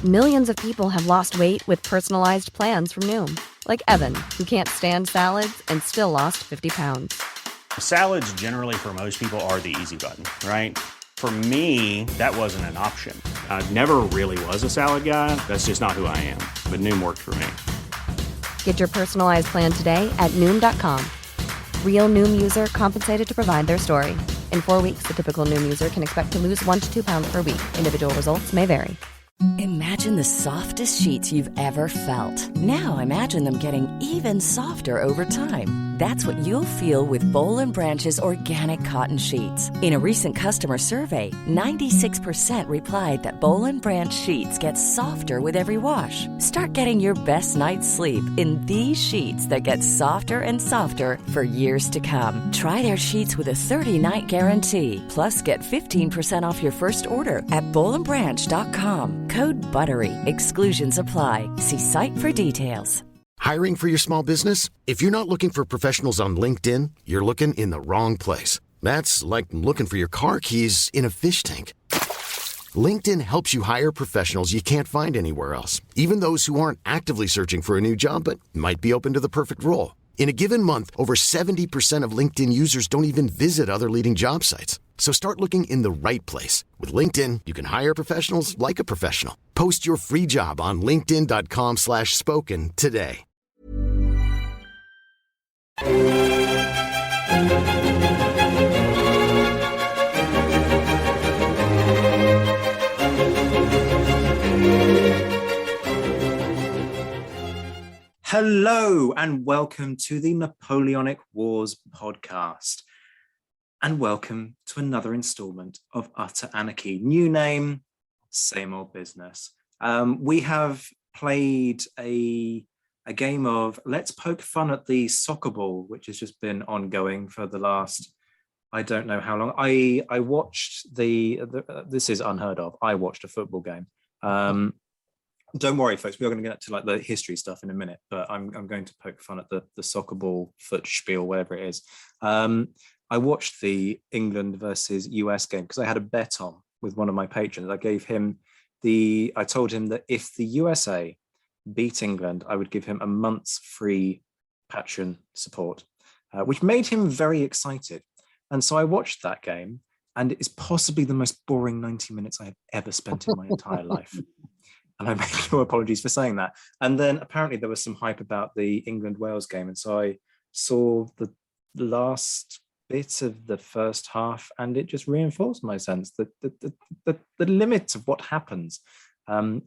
Millions of people have lost weight with personalized plans from Noom. Like Evan, who can't stand salads and still lost 50 pounds. Salads generally for most people are the easy button, right? For me, that wasn't an option. I never really was a salad guy. That's just not who I am. But Noom worked for me. Get your personalized plan today at Noom.com. Real Noom user compensated to provide their story. In 4 weeks, the typical Noom user can expect to lose 1 to 2 pounds per week. Individual results may vary. Imagine the softest sheets you've ever felt. Now imagine them getting even softer over time. That's what you'll feel with Boll and Branch's organic cotton sheets. In a recent customer survey, 96% replied that Boll and Branch sheets get softer with every wash. Start getting your best night's sleep in these sheets that get softer and softer for years to come. Try their sheets with a 30-night guarantee. Plus, get 15% off your first order at bollandbranch.com. Code BUTTERY. Exclusions apply. See site for details. Hiring for your small business? If you're not looking for professionals on LinkedIn, you're looking in the wrong place. That's like looking for your car keys in a fish tank. LinkedIn helps you hire professionals you can't find anywhere else, even those who aren't actively searching for a new job but might be open to the perfect role. In a given month, over 70% of LinkedIn users don't even visit other leading job sites. So start looking in the right place. With LinkedIn, you can hire professionals like a professional. Post your free job on linkedin.com/spoken today. Hello and welcome to the Napoleonic Wars podcast. And welcome to another installment of Utter Anarchy. New name, same old business. We have played a game of let's poke fun at the soccer ball, which has just been ongoing for the last, I don't know how long. I watched this is unheard of. I watched a football game. Don't worry, folks. We are going to get to like the history stuff in a minute, but I'm going to poke fun at the soccer ball foot spiel, whatever it is. I watched the England versus US game because I had a bet on with one of my patrons. I told him that if the USA beat England, I would give him a month's free Patreon support, which made him very excited. And so I watched that game, and it is possibly the most boring 90 minutes I have ever spent in my entire life. And I make no apologies for saying that. And then apparently there was some hype about the England-Wales game. And so I saw the last bit of the first half, and it just reinforced my sense that the limit of what happens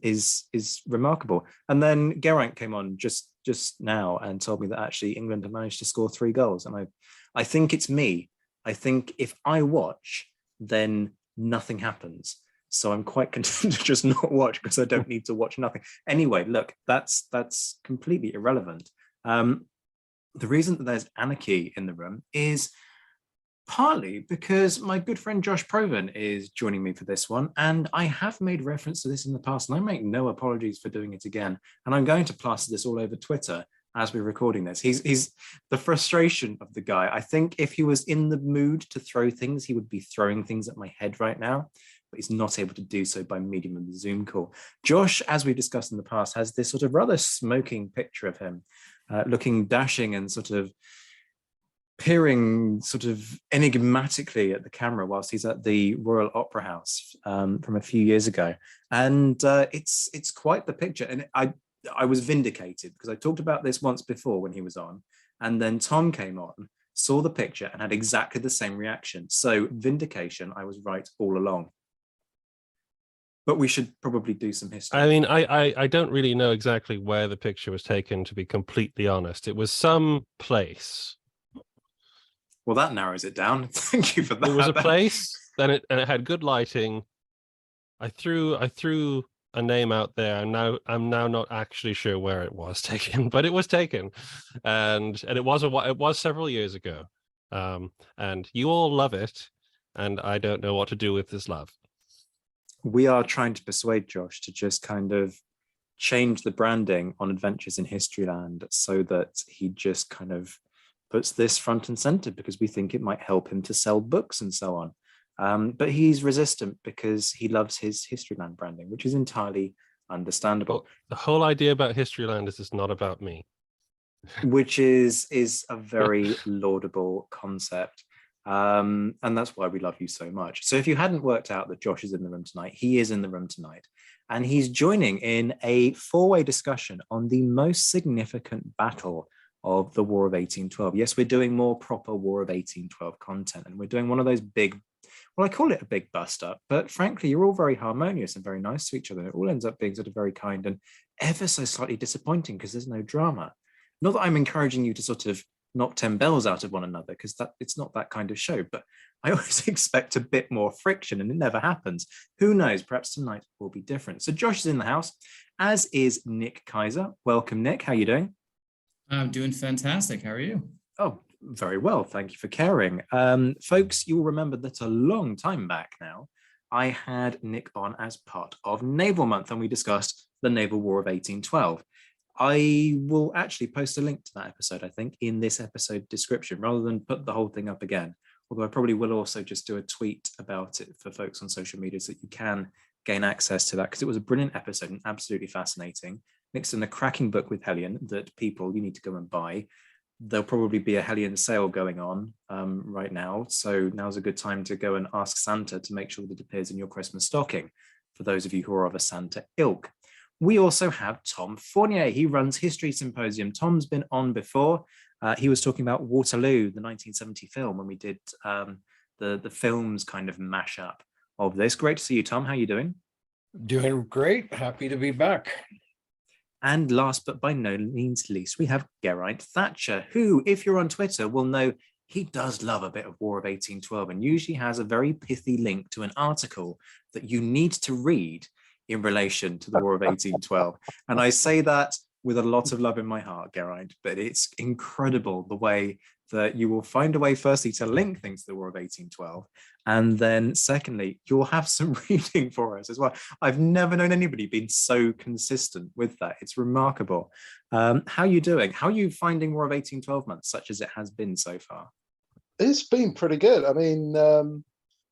is remarkable. And then Geraint came on just now and told me that actually England have managed to score 3 goals. And I think it's me. I think if I watch, then nothing happens. So I'm quite content to just not watch because I don't need to watch nothing. Anyway, look, that's completely irrelevant. The reason that there's anarchy in the room is partly because my good friend Josh Provan is joining me for this one. And I have made reference to this in the past, and I make no apologies for doing it again. And I'm going to plaster this all over Twitter as we're recording this. He's the frustration of the guy. I think if he was in the mood to throw things, he would be throwing things at my head right now, but he's not able to do so by medium of the Zoom call. Josh, as we discussed in the past, has this sort of rather smoking picture of him, looking dashing and sort of peering sort of enigmatically at the camera whilst he's at the Royal Opera House from a few years ago. And it's quite the picture. And I was vindicated because I talked about this once before when he was on, and then Tom came on, saw the picture and had exactly the same reaction. So vindication, I was right all along. But we should probably do some history. I mean, I don't really know exactly where the picture was taken, to be completely honest. It was some place. Well, that narrows it down. Thank you for that. It was a place, and it had good lighting. I threw a name out there, and now I'm not actually sure where it was taken, but it was taken, and it was several years ago. And you all love it, and I don't know what to do with this love. We are trying to persuade Josh to just kind of change the branding on Adventures in Historyland so that he just kind of puts this front and center because we think it might help him to sell books and so on. But he's resistant because he loves his Historyland branding, which is entirely understandable. The whole idea about Historyland is it's not about me. Which is a very laudable concept. And that's why we love you so much. So if you hadn't worked out that Josh is in the room tonight, he is in the room tonight. And he's joining in a four-way discussion on the most significant battle of the War of 1812. Yes, we're doing more proper War of 1812 content. And we're doing one of those big, well, I call it a big bust up, but frankly, you're all very harmonious and very nice to each other. It all ends up being sort of very kind and ever so slightly disappointing because there's no drama. Not that I'm encouraging you to sort of knock 10 bells out of one another, because it's not that kind of show, but I always expect a bit more friction and it never happens. Who knows, perhaps tonight will be different. So Josh is in the house, as is Nick Kaizer. Welcome, Nick. How are you doing? I'm doing fantastic. How are you? Oh, very well. Thank you for caring. Folks, you'll remember that a long time back now, I had Nick on as part of Naval Month and we discussed the Naval War of 1812. I will actually post a link to that episode, I think, in this episode description, rather than put the whole thing up again. Although I probably will also just do a tweet about it for folks on social media so that you can gain access to that, because it was a brilliant episode and absolutely fascinating. Mixed in a cracking book with Hellion that people, you need to go and buy. There'll probably be a Hellion sale going on right now. So now's a good time to go and ask Santa to make sure that it appears in your Christmas stocking, for those of you who are of a Santa ilk. We also have Tom Fournier. He runs History Symposium. Tom's been on before. He was talking about Waterloo, the 1970 film, when we did the films kind of mashup of this. Great to see you, Tom. How are you doing? Doing great. Happy to be back. And last but by no means least, we have Geraint Thatcher, who, if you're on Twitter, will know he does love a bit of War of 1812 and usually has a very pithy link to an article that you need to read in relation to the War of 1812. And I say that with a lot of love in my heart, Geraint, but it's incredible the way that you will find a way, firstly, to link things to the War of 1812. And then secondly, you'll have some reading for us as well. I've never known anybody being so consistent with that. It's remarkable. How are you doing? How are you finding War of 1812 month, such as it has been so far? It's been pretty good. I mean,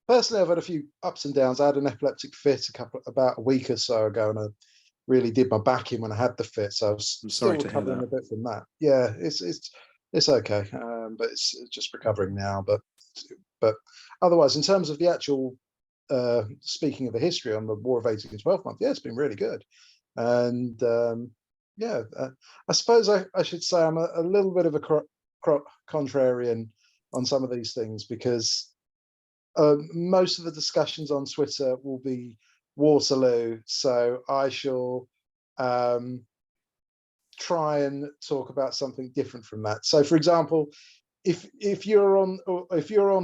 personally, I've had a few ups and downs. I had an epileptic fit about a week or so ago, and I really did my back in when I had the fit. So I was still recovering a bit from that. Yeah, it's okay, but it's just recovering now. But otherwise, in terms of the actual speaking of the history on the War of 1812 month, yeah, it's been really good. And I suppose I should say I'm a little bit of a contrarian on some of these things, because most of the discussions on Twitter will be Waterloo, so I shall try and talk about something different from that. So, for example, if you're on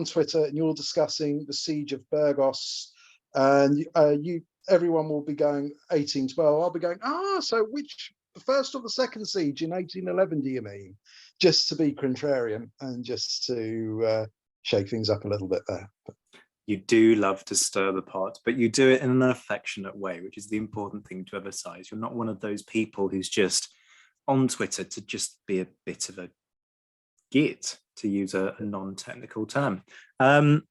Twitter and you're discussing the siege of Burgos, and everyone will be going 1812, I'll be going, so which, the first or the second siege in 1811 do you mean? Just to be contrarian and just to shake things up a little bit there. You do love to stir the pot, but you do it in an affectionate way, which is the important thing to emphasize. You're not one of those people who's just on Twitter to just be a bit of a git, to use a non-technical term. Well,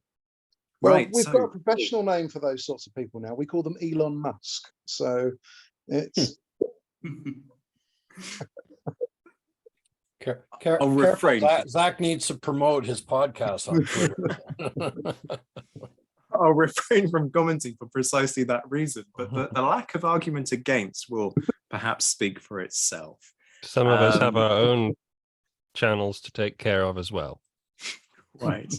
right, we've got a professional name for those sorts of people now. We call them Elon Musk. So it's... I'll refrain. Zach needs to promote his podcast on Twitter. I'll refrain from commenting for precisely that reason, but the lack of argument against will perhaps speak for itself. Some of us have our own channels to take care of as well. Right.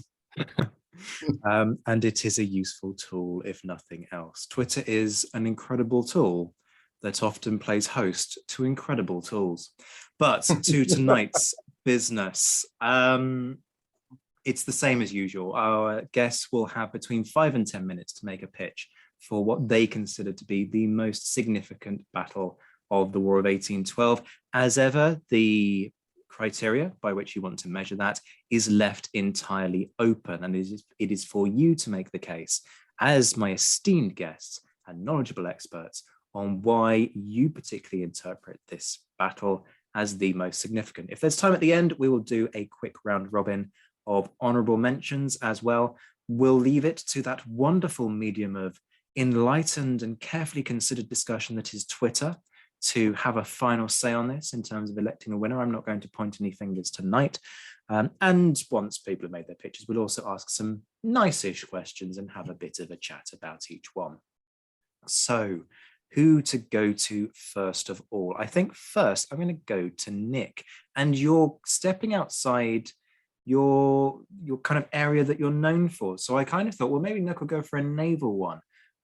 And it is a useful tool, if nothing else. Twitter is an incredible tool that often plays host to incredible tools. But to tonight's business, it's the same as usual. Our guests will have between 5 and 10 minutes to make a pitch for what they consider to be the most significant battle of the War of 1812. As ever, the criteria by which you want to measure that is left entirely open, and it is for you to make the case, as my esteemed guests and knowledgeable experts, on why you particularly interpret this battle as the most significant. If there's time at the end, we will do a quick round robin of honorable mentions as well. We'll leave it to that wonderful medium of enlightened and carefully considered discussion that is Twitter to have a final say on this in terms of electing a winner. I'm not going to point any fingers tonight. And once people have made their pitches, we'll also ask some nice-ish questions and have a bit of a chat about each one. So who to go to first of all? I think first I'm going to go to Nick, and you're stepping outside your kind of area that you're known for. So I kind of thought, well, maybe Nick will go for a naval one,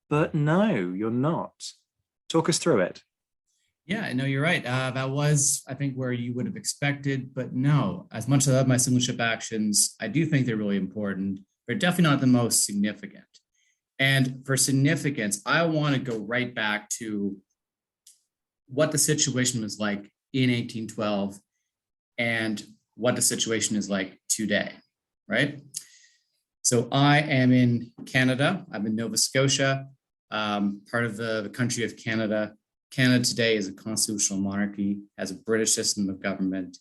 but no, you're not. Talk us through it. Yeah, no, you're right. That was, I think, where you would have expected, but no, as much as I love my single ship actions, I do think they're really important. They're definitely not the most significant. And for significance, I want to go right back to what the situation was like in 1812 and what the situation is like today, right? So I am in Canada. I'm in Nova Scotia, part of the country of Canada. Canada today is a constitutional monarchy, has a British system of government.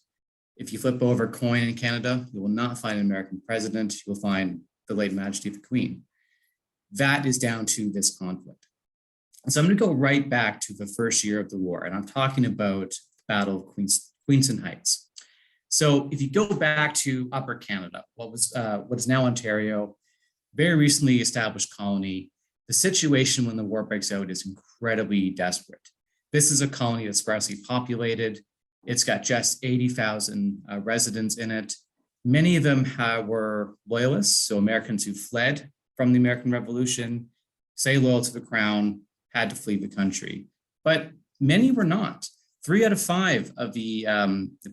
If you flip over a coin in Canada, you will not find an American president. You will find the late Majesty of the Queen. That is down to this conflict. And so I'm going to go right back to the first year of the war, and I'm talking about the Battle of Queenston Heights. So if you go back to Upper Canada, what is now Ontario, very recently established colony, the situation when the war breaks out is incredibly desperate. This is a colony that's sparsely populated. It's got just 80,000 residents in it. Many of them were loyalists, so Americans who fled from the American Revolution, stay loyal to the crown, had to flee the country. But many were not. 3 out of 5 of the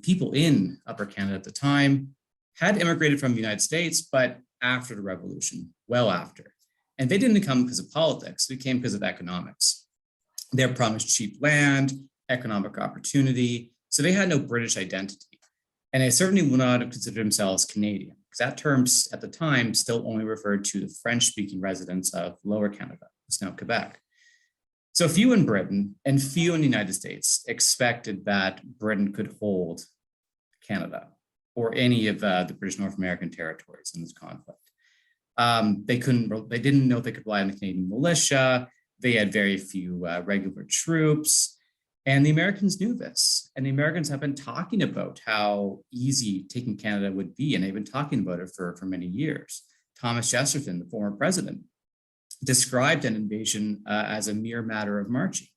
people in Upper Canada at the time had immigrated from the United States, but after the Revolution, well after. And they didn't come because of politics, they came because of economics. They were promised cheap land, economic opportunity, so they had no British identity. And they certainly would not have considered themselves Canadian, because that term at the time still only referred to the French-speaking residents of Lower Canada, it's now Quebec. So few in Britain and few in the United States expected that Britain could hold Canada or any of the British North American territories in this conflict. They didn't know they could rely on the Canadian militia. They had very few regular troops. And the Americans knew this. And the Americans have been talking about how easy taking Canada would be. And they've been talking about it for many years. Thomas Jefferson, the former president, described an invasion as a mere matter of marching.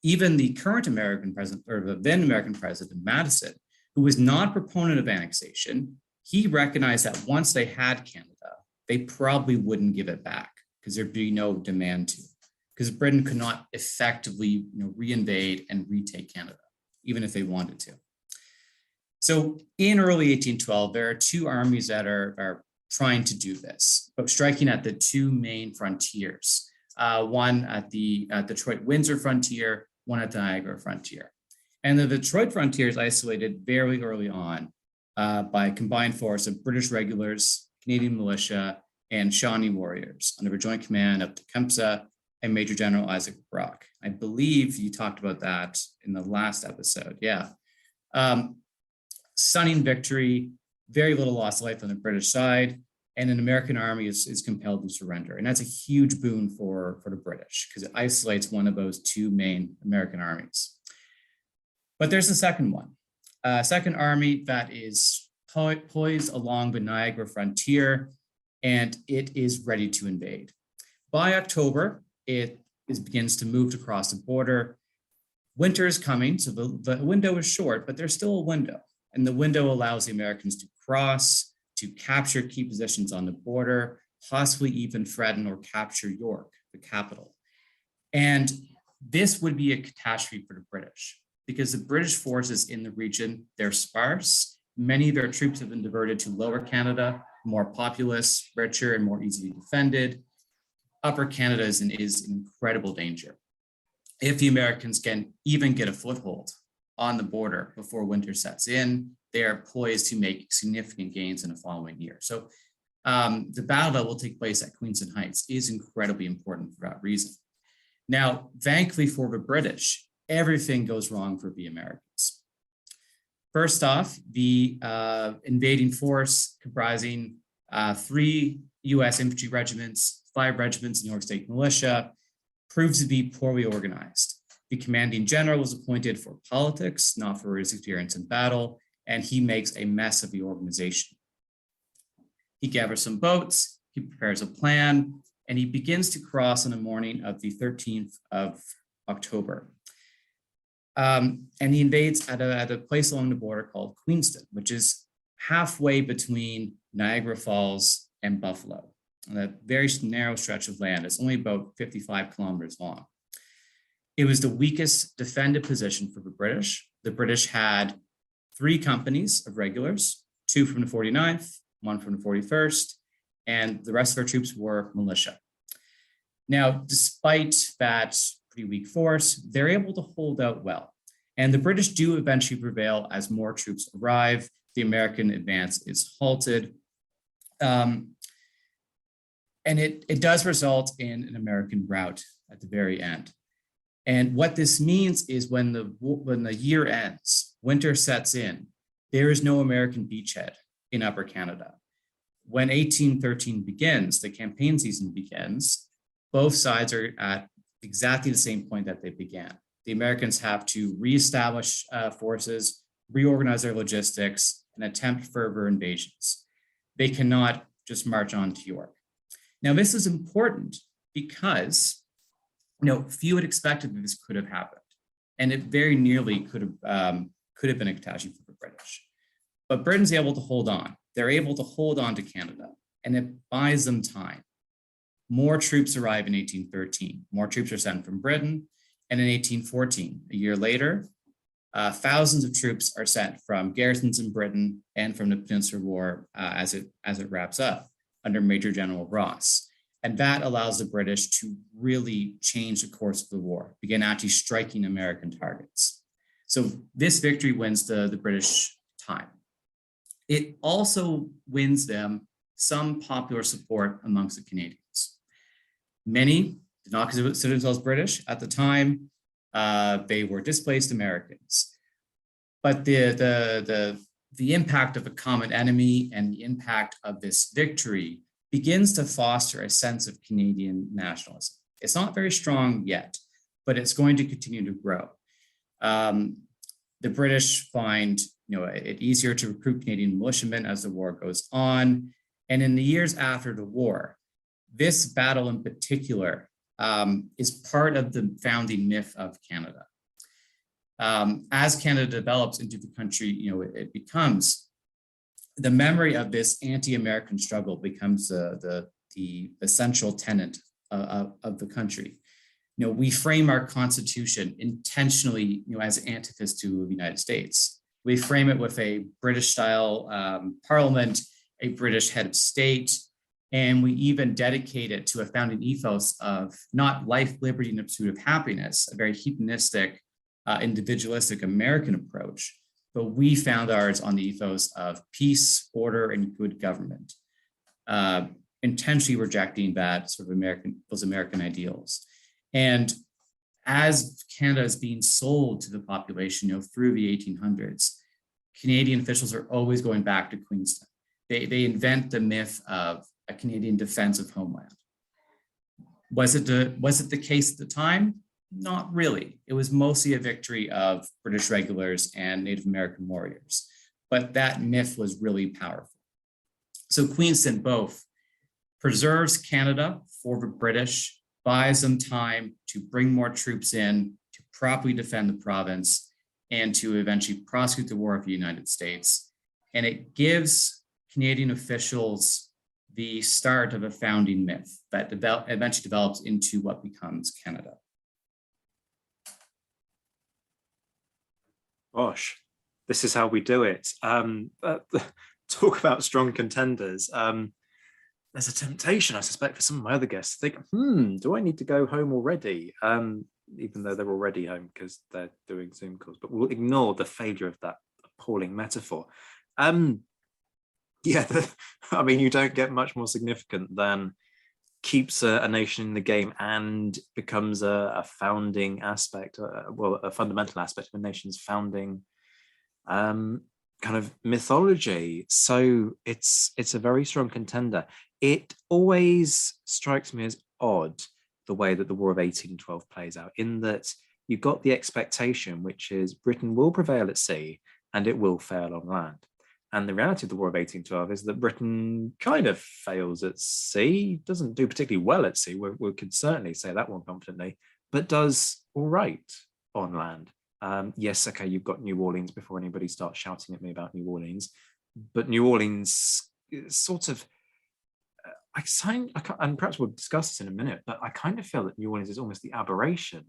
Even the current American president, or the then American president, Madison, who was not a proponent of annexation, he recognized that once they had Canada, they probably wouldn't give it back because there'd be no demand to, because Britain could not effectively reinvade and retake Canada, even if they wanted to. So in early 1812, there are 2 armies that are trying to do this, but striking at the 2 main frontiers, one at the Detroit-Windsor frontier, one at the Niagara frontier. And the Detroit frontier is isolated very early on by a combined force of British regulars, Canadian militia, and Shawnee warriors under the joint command of Tecumseh and Major General Isaac Brock. I believe you talked about that in the last episode. Yeah. Stunning victory, very little loss of life on the British side, and an American army is compelled to surrender. And that's a huge boon for the British because it isolates one of those 2 main American armies. But there's a second one, a second army that is poised along the Niagara frontier, and it is ready to invade. By October, it begins to move across the border. Winter is coming, so the window is short, but there's still a window. And the window allows the Americans to cross, to capture key positions on the border, possibly even threaten or capture York, the capital. And this would be a catastrophe for the British because the British forces in the region, they're sparse. Many of their troops have been diverted to Lower Canada, more populous, richer, and more easily defended. Upper Canada is in incredible danger. If the Americans can even get a foothold on the border before winter sets in, they are poised to make significant gains in the following year. So the battle that will take place at Queenston Heights is incredibly important for that reason. Now, thankfully for the British, everything goes wrong for the Americans. First off, the invading force comprising 3 U.S. infantry regiments, 5 regiments in New York State Militia, proved to be poorly organized. The commanding general was appointed for politics, not for his experience in battle, and he makes a mess of the organization. He gathers some boats, he prepares a plan, and he begins to cross on the morning of the 13th of October. And he invades at a place along the border called Queenston, which is halfway between Niagara Falls and Buffalo, on a very narrow stretch of land. It's only about 55 kilometers long. It was the weakest defended position for the British. The British had 3 companies of regulars, 2 from the 49th, 1 from the 41st, and the rest of our troops were militia. Now, despite that pretty weak force, they're able to hold out well. And the British do eventually prevail as more troops arrive. The American advance is halted. And it does result in an American rout at the very end. And what this means is when the year ends, winter sets in, there is no American beachhead in Upper Canada. When 1813 begins, the campaign season begins, both sides are at exactly the same point that they began. The Americans have to reestablish forces, reorganize their logistics, and attempt further invasions. They cannot just march on to York. Now, this is important because few had expected that this could have happened, and it very nearly could have been a catastrophe for the British. But Britain's able to hold on. They're able to hold on to Canada, and it buys them time. More troops arrive in 1813. More troops are sent from Britain, and in 1814, a year later, thousands of troops are sent from garrisons in Britain and from the Peninsular War as it wraps up under Major General Ross. And that allows the British to really change the course of the war, begin actually striking American targets. So this victory wins the British time. It also wins them some popular support amongst the Canadians. Many did not consider themselves British at the time. They were displaced Americans. But the impact of a common enemy and the impact of this victory begins to foster a sense of Canadian nationalism. It's not very strong yet, but it's going to continue to grow. The British find it easier to recruit Canadian militiamen as the war goes on. And in the years after the war, this battle in particular is part of the founding myth of Canada. As Canada develops into the country, it becomes the memory of this anti-American struggle becomes the essential tenet of the country. We frame our Constitution intentionally, as antithesis to the United States. We frame it with a British-style parliament, a British head of state, and we even dedicate it to a founding ethos of not life, liberty, and the pursuit of happiness, a very hedonistic, individualistic American approach. But we found ours on the ethos of peace, order, and good government, intentionally rejecting that sort of those American ideals. And as Canada is being sold to the population, through the 1800s, Canadian officials are always going back to Queenston. They invent the myth of a Canadian defense of homeland. Was it the case at the time? Not really. It was mostly a victory of British regulars and Native American warriors, but that myth was really powerful. So Queenston both preserves Canada for the British, buys them time to bring more troops in, to properly defend the province, and to eventually prosecute the war of the United States. And it gives Canadian officials the start of a founding myth that eventually develops into what becomes Canada. Gosh, this is how we do it. Talk about strong contenders. There's a temptation, I suspect, for some of my other guests to think, do I need to go home already? Even though they're already home because they're doing Zoom calls. But we'll ignore the failure of that appalling metaphor. You don't get much more significant than keeps a nation in the game and becomes a founding aspect, a fundamental aspect of a nation's founding kind of mythology. So it's a very strong contender. it always strikes me as odd the way that the War of 1812 plays out, in that you've got the expectation, which is Britain will prevail at sea and it will fail on land. And the reality of the War of 1812 is that Britain kind of fails at sea, doesn't do particularly well at sea, we could certainly say that one confidently, but does all right on land. Yes, okay, you've got New Orleans before anybody starts shouting at me about New Orleans, but New Orleans sort of, and perhaps we'll discuss this in a minute, but I kind of feel that New Orleans is almost the aberration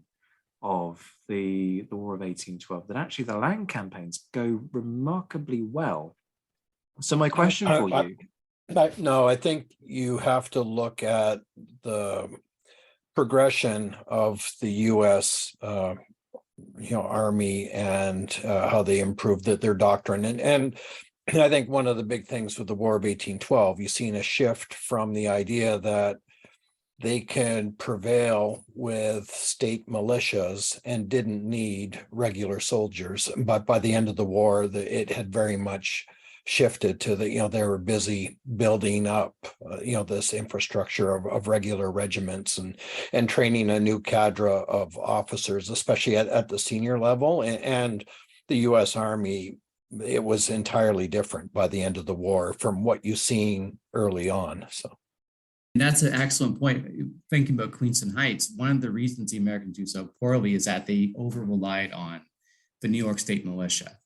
of the War of 1812, that actually the land campaigns go remarkably well. So my question for you... No, I think you have to look at the progression of the U.S. Army and how they improved their doctrine. And I think one of the big things with the War of 1812, you've seen a shift from the idea that they can prevail with state militias and didn't need regular soldiers. But by the end of the war, it had very much shifted to they were busy building up, this infrastructure of regular regiments and training a new cadre of officers, especially at the senior level. And the U.S. Army, it was entirely different by the end of the war from what you've seen early on. So. And that's an excellent point. Thinking about Queenston Heights, one of the reasons the Americans do so poorly is that they over-relied on the New York State militia.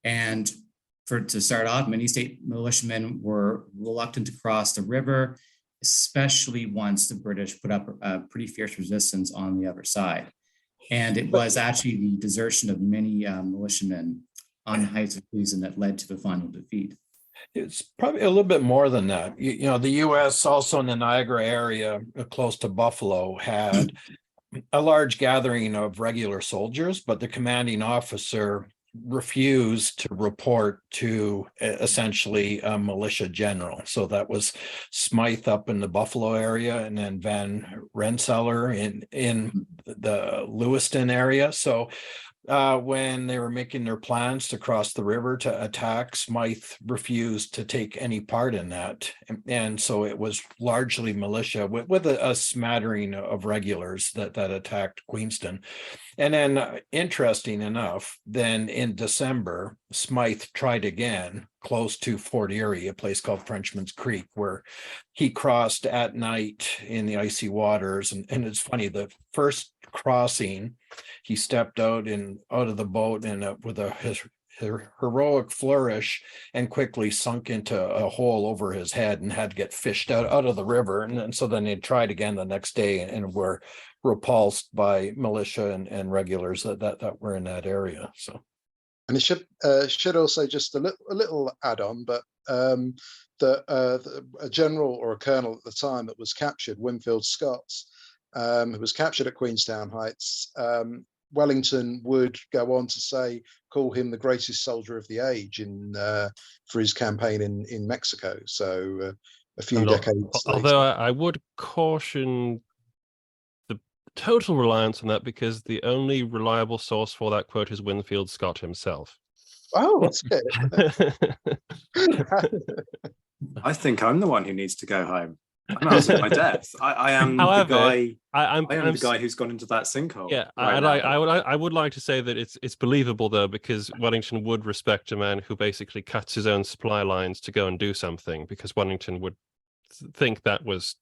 And to start off, many state militiamen were reluctant to cross the river, especially once the British put up a pretty fierce resistance on the other side. And it was actually the desertion of many militiamen on the heights of Queenston that led to the final defeat. It's probably a little bit more than that. The U.S. also in the Niagara area, close to Buffalo, had a large gathering of regular soldiers, but the commanding officer refused to report to essentially a militia general. So that was Smythe up in the Buffalo area, and then Van Rensselaer in the Lewiston area. So when they were making their plans to cross the river to attack, Smythe refused to take any part in that. And so it was largely militia with a smattering of regulars that attacked Queenston. And then, interesting enough, then in December, Smythe tried again close to Fournier, a place called Frenchman's Creek, where he crossed at night in the icy waters. And it's funny, the first crossing, he stepped out of the boat and with a heroic flourish and quickly sunk into a hole over his head and had to get fished out of the river. And so then they tried again the next day and were repulsed by militia and regulars that were in that area. So, and it should also just a little add-on, but a general or a colonel at the time that was captured, Winfield Scott, who was captured at Queenstown Heights, Wellington would go on to call him the greatest soldier of the age for his campaign in Mexico. So a few decades although later. I would caution the total reliance on that, because the only reliable source for that quote is Winfield Scott himself. Oh, that's good. I think I'm the one who needs to go home. I'm out of my depth. I am the guy. I'm the guy who's gone into that sinkhole. Yeah, right I would like to say that it's believable though, because Wellington would respect a man who basically cuts his own supply lines to go and do something, because Wellington would think that was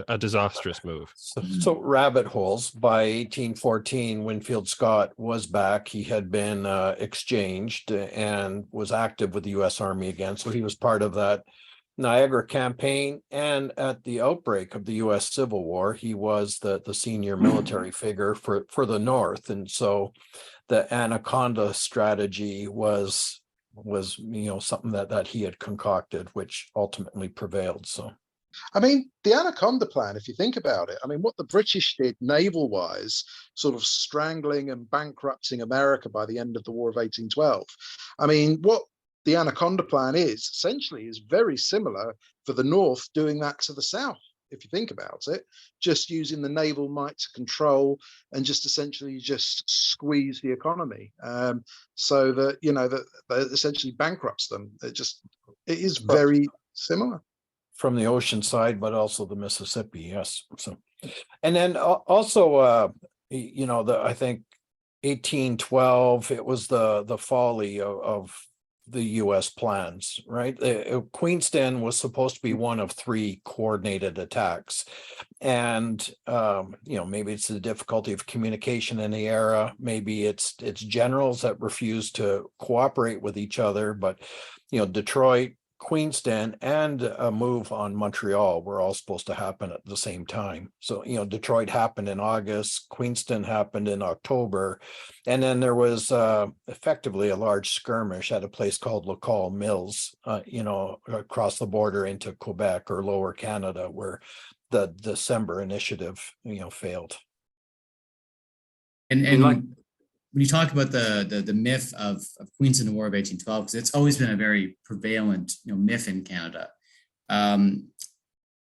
a disastrous move. So rabbit holes. By 1814, Winfield Scott was back. He had been exchanged and was active with the U.S. Army again. So he was part of that Niagara campaign, and at the outbreak of the U.S. Civil War, he was the senior military figure for the North, and so the Anaconda strategy was something that he had concocted, which ultimately prevailed. So, I mean, the Anaconda plan, if you think about it, I mean, what the British did naval-wise, sort of strangling and bankrupting America by the end of the War of 1812. I mean, what the Anaconda plan is very similar for the North doing that to the South, if you think about it, just using the naval might to control and just essentially just squeeze the economy, so that that essentially bankrupts them. It is very similar. from the ocean side, but also the Mississippi. Yes. So, and then also, I think 1812, it was the folly of the U.S. plans, right? Queenston was supposed to be one of 3 coordinated attacks. And, maybe it's the difficulty of communication in the era. Maybe it's generals that refuse to cooperate with each other. But, Detroit, Queenston, and a move on Montreal were all supposed to happen at the same time. So, Detroit happened in August, Queenston happened in October, and then there was effectively a large skirmish at a place called Lacolle Mills, across the border into Quebec or Lower Canada, where the December initiative, failed. And when you talk about the myth of Queenston and the War of 1812, because it's always been a very prevalent myth in Canada.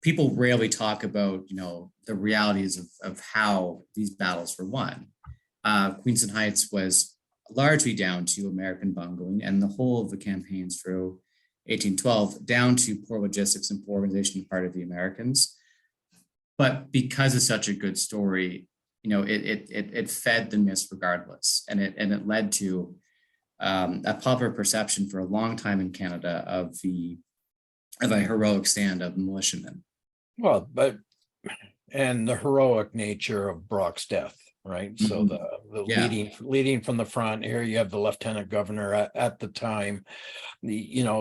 People rarely talk about the realities of how these battles were won. Queenston Heights was largely down to American bungling, and the whole of the campaigns through 1812 down to poor logistics and poor organization on the part of the Americans. But because it's such a good story, it fed the myths regardless, and it led to a popular perception for a long time in Canada of a heroic stand of militiamen. Well, and the heroic nature of Brock's death, right? Mm-hmm. So the leading from the front. Here you have the lieutenant governor at the time,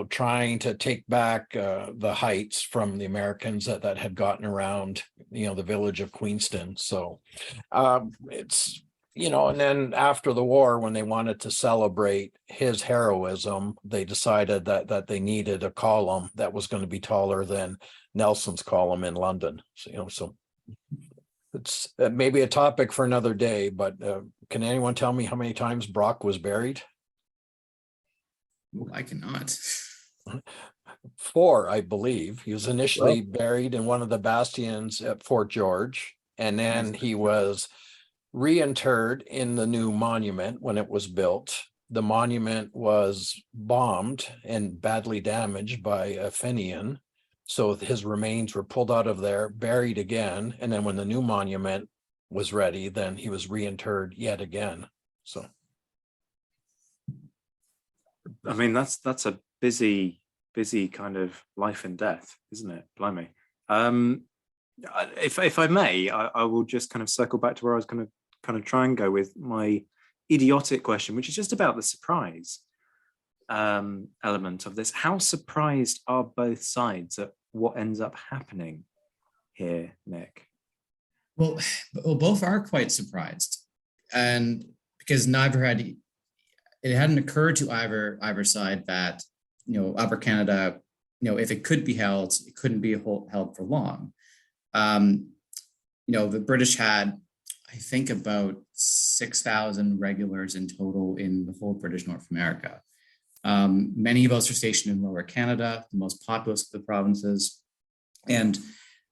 trying to take back the heights from the Americans that had gotten around, the village of Queenston. So it's, and then after the war, when they wanted to celebrate his heroism, they decided that they needed a column that was going to be taller than Nelson's column in London. So it's maybe a topic for another day, but can anyone tell me how many times Brock was buried? I cannot. 4, I believe. He was initially buried in one of the bastions at Fort George, and then he was reinterred in the new monument when it was built. The monument was bombed and badly damaged by a Fenian. So his remains were pulled out of there, buried again, and then when the new monument was ready, then he was reinterred yet again. So, I mean, that's a busy kind of life and death, isn't it? Blimey. If I may, I will just kind of circle back to where I was going to kind of try and go with my idiotic question, which is just about the surprise element of this. How surprised are both sides at what ends up happening here, Nick? Well, both are quite surprised, and because it hadn't occurred to either side that Upper Canada, if it could be held, it couldn't be held for long. The British had, I think, about 6,000 regulars in total in the whole British North America. Many of us are stationed in Lower Canada, the most populous of the provinces. And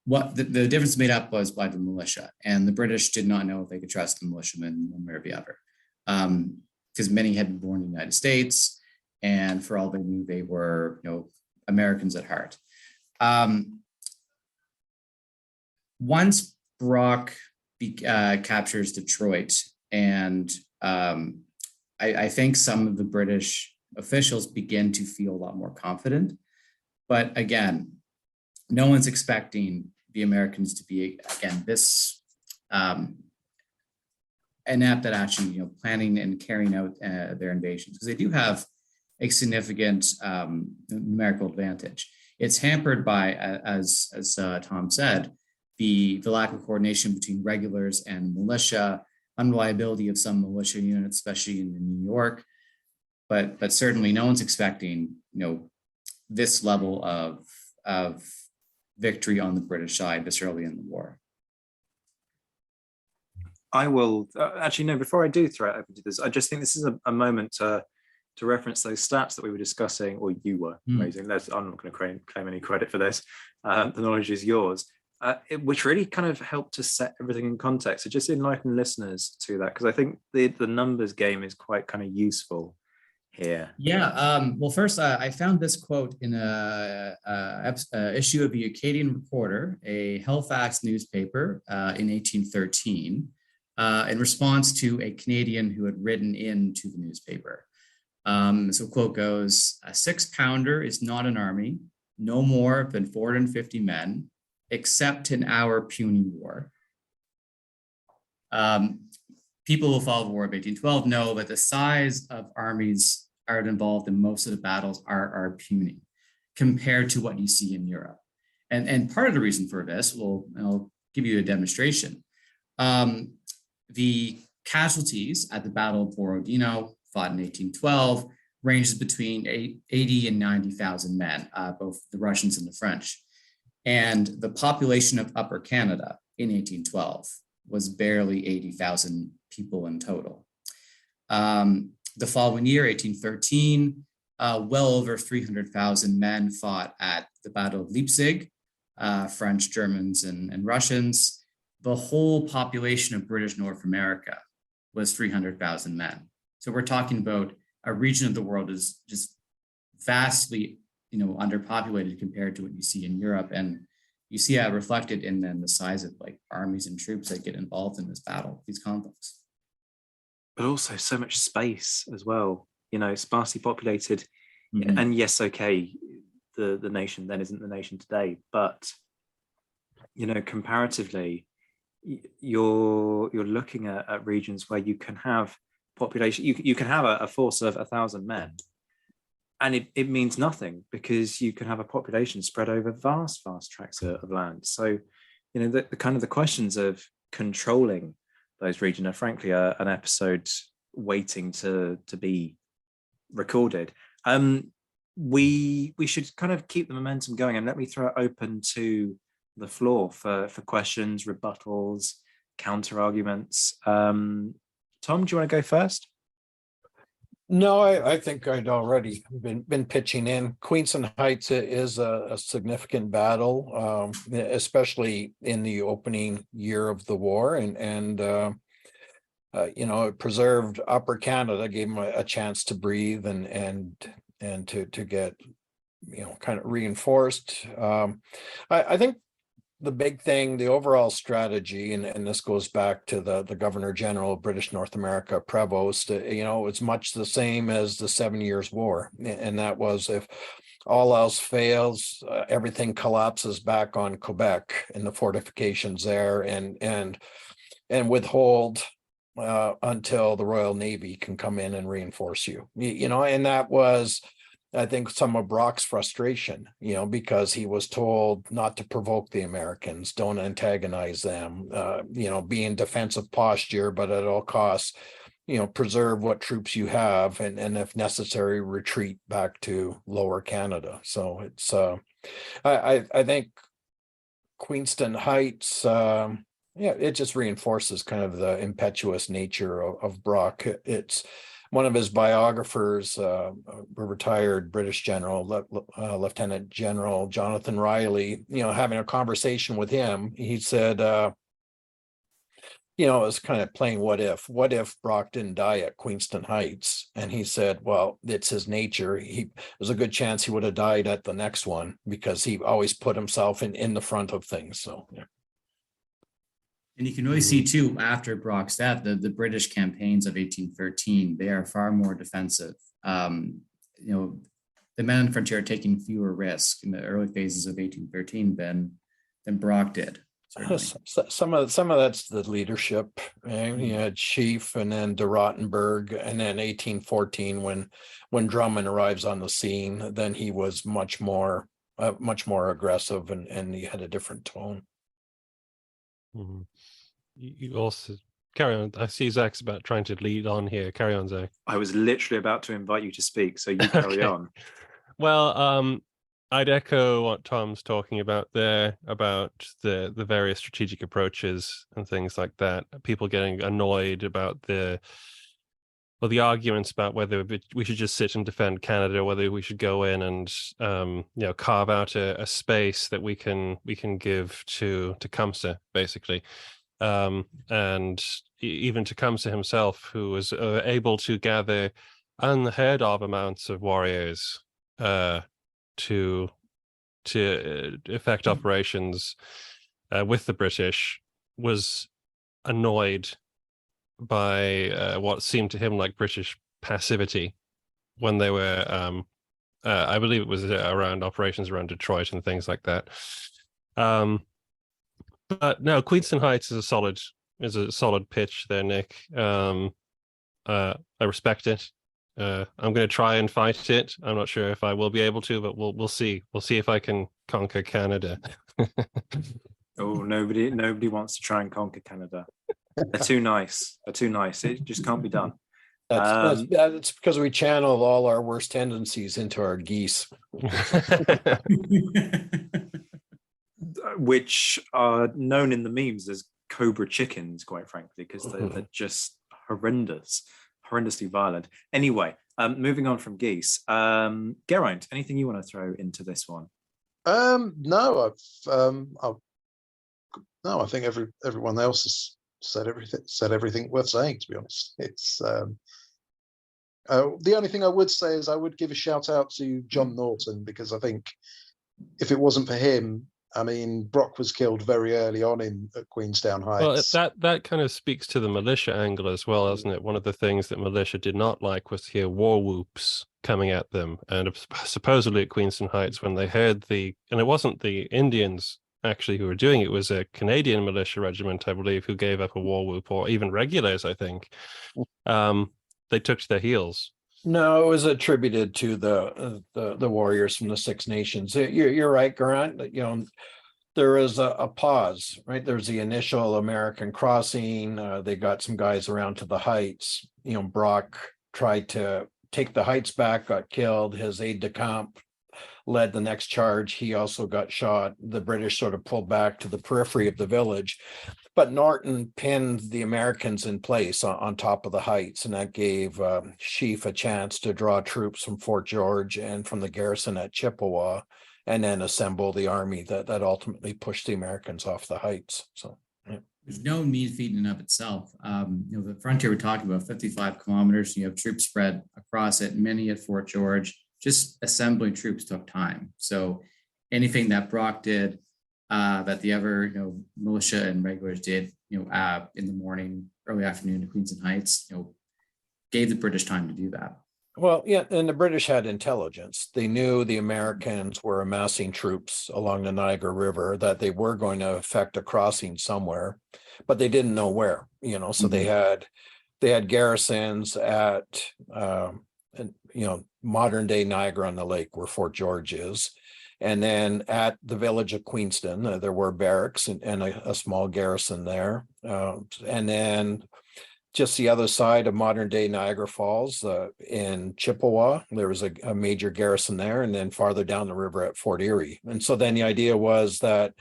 what the difference made up was by the militia. And the British did not know if they could trust the militiamen one way or the other. Because many had been born in the United States, and for all they knew, they were Americans at heart. Once Brock captures Detroit, and I think some of the British officials begin to feel a lot more confident. But again, no one's expecting the Americans to be, again, this inept at actually planning and carrying out their invasions, because they do have a significant numerical advantage. It's hampered by, as Tom said, the lack of coordination between regulars and militia, unreliability of some militia units, especially in New York. But certainly no one's expecting, this level of victory on the British side this early in the war. I will actually, no, before I do throw it open to this, I just think this is a moment to reference those stats that we were discussing, or you were raising. I'm not going to claim any credit for this. The knowledge is yours. Which really kind of helped to set everything in context. So just enlighten listeners to that, because I think the numbers game is quite kind of useful here? Yeah. Well, first, I found this quote in a issue of the Acadian Reporter, a Halifax newspaper, in 1813, in response to a Canadian who had written into the newspaper. So quote goes, "A 6-pounder is not an army, no more than 450 men, except in our puny war." People who follow the War of 1812 know that the size of armies are involved in most of the battles are puny compared to what you see in Europe. And part of the reason for this, I'll give you a demonstration. The casualties at the Battle of Borodino, fought in 1812, ranges between 80 and 90,000 men, both the Russians and the French. And the population of Upper Canada in 1812 was barely 80,000 people in total. The following year, 1813, well over 300,000 men fought at the Battle of Leipzig, French, Germans, and Russians. The whole population of British North America was 300,000 men. So we're talking about a region of the world is just vastly, underpopulated compared to what you see in Europe. And you see that reflected in then the size of like armies and troops that get involved in this battle, these conflicts. But also so much space as well, sparsely populated. Mhm. And yes, okay, the nation then isn't the nation today, but comparatively, you're looking at regions where you can have population, you can have a force of 1,000 men, and it means nothing because you can have a population spread over vast tracts of land. So the kind of the questions of controlling those regions are frankly an episode waiting to be recorded. We should kind of keep the momentum going, and let me throw it open to the floor for questions, rebuttals, counter arguments. Tom, do you want to go first? No, I think I'd already been pitching in. Queenston Heights is a significant battle, especially in the opening year of the war, and it preserved Upper Canada, gave them a chance to breathe and to get kind of reinforced. I think the big thing, the overall strategy, and this goes back to the Governor General of British North America, Prevost, it's much the same as the 7 Years' War. And that was, if all else fails, everything collapses back on Quebec and the fortifications there, and withhold until the Royal Navy can come in and reinforce you. And that was, I think, some of Brock's frustration, because he was told not to provoke the Americans, don't antagonize them, be in defensive posture, but at all costs, preserve what troops you have, and if necessary, retreat back to Lower Canada. So it's, I think Queenston Heights, it just reinforces kind of the impetuous nature of Brock. It's one of his biographers, a retired British general, Lieutenant General Jonathan Riley, having a conversation with him, he said, it was kind of playing what if Brock didn't die at Queenston Heights? And he said, well, it's his nature. There's a good chance he would have died at the next one, because he always put himself in the front of things. So, yeah. And you can really see too, after Brock's death, the British campaigns of 1813, they are far more defensive. The men on the frontier are taking fewer risks in the early phases of 1813 than Brock did. Some of that's the leadership. You had Chief, and then de Rottenberg, and then 1814 when Drummond arrives on the scene, then he was much more aggressive, and he had a different tone. Mm-hmm. You also carry on. I see Zach's about trying to lead on here. Carry on, Zach. I was literally about to invite you to speak, so you carry on. Well, I'd echo what Tom's talking about there, about the various strategic approaches and things like that. People getting annoyed about the arguments about whether we should just sit and defend Canada, or whether we should go in and carve out a space that we can give to Tecumseh, basically. And even Tecumseh himself, who was able to gather unheard of amounts of warriors to effect operations with the British, was annoyed by what seemed to him like British passivity when they were, I believe it was around operations around Detroit and things like that. But no, Queenston Heights is a solid pitch there, Nick. I respect it. I'm going to try and fight it. I'm not sure if I will be able to, but we'll see. We'll see if I can conquer Canada. Oh, nobody wants to try and conquer Canada. They're too nice. It just can't be done. That's because we channeled all our worst tendencies into our geese. Which are known in the memes as cobra chickens, quite frankly, because they're just horrendously violent. Anyway, moving on from geese, Geraint, anything you want to throw into this one? No, I think everyone else has said everything worth saying, to be honest. It's the only thing I would say is I would give a shout out to John Norton, because I think if it wasn't for him, I mean, Brock was killed very early on at Queenstown Heights. Well, that kind of speaks to the militia angle as well, doesn't it? One of the things that militia did not like was to hear war whoops coming at them. And supposedly at Queenstown Heights, when they heard and it wasn't the Indians actually who were doing it, it was a Canadian militia regiment, I believe, who gave up a war whoop, or even regulars, I think. They took to their heels. No, it was attributed to the warriors from the Six Nations. You're right, Geraint. You know, there is a pause, right? There's the initial American crossing. They got some guys around to the heights. You know, Brock tried to take the heights back, got killed. His aide-de-camp led the next charge. He also got shot. The British sort of pulled back to the periphery of the village. But Norton pinned the Americans in place on top of the heights, and that gave Sheaffe a chance to draw troops from Fort George and from the garrison at Chippewa, and then assemble the army that ultimately pushed the Americans off the heights. So yeah. There's no mean feat in and of itself. The frontier we're talking about, 55 kilometers, you have troops spread across it, many at Fort George. Just assembling troops took time. So anything that Brock did, that the other militia and regulars did in the morning, early afternoon to Queenston Heights, gave the British time to do that. Well, yeah, and the British had intelligence. They knew the Americans were amassing troops along the Niagara River, that they were going to effect a crossing somewhere, but they didn't know where. So they had garrisons at modern day Niagara on the Lake, where Fort George is. And then at the village of Queenston, there were barracks and a small garrison there. And then just the other side of modern day Niagara Falls, in Chippewa, there was a major garrison there. And then farther down the river at Fort Erie. And so then the idea was that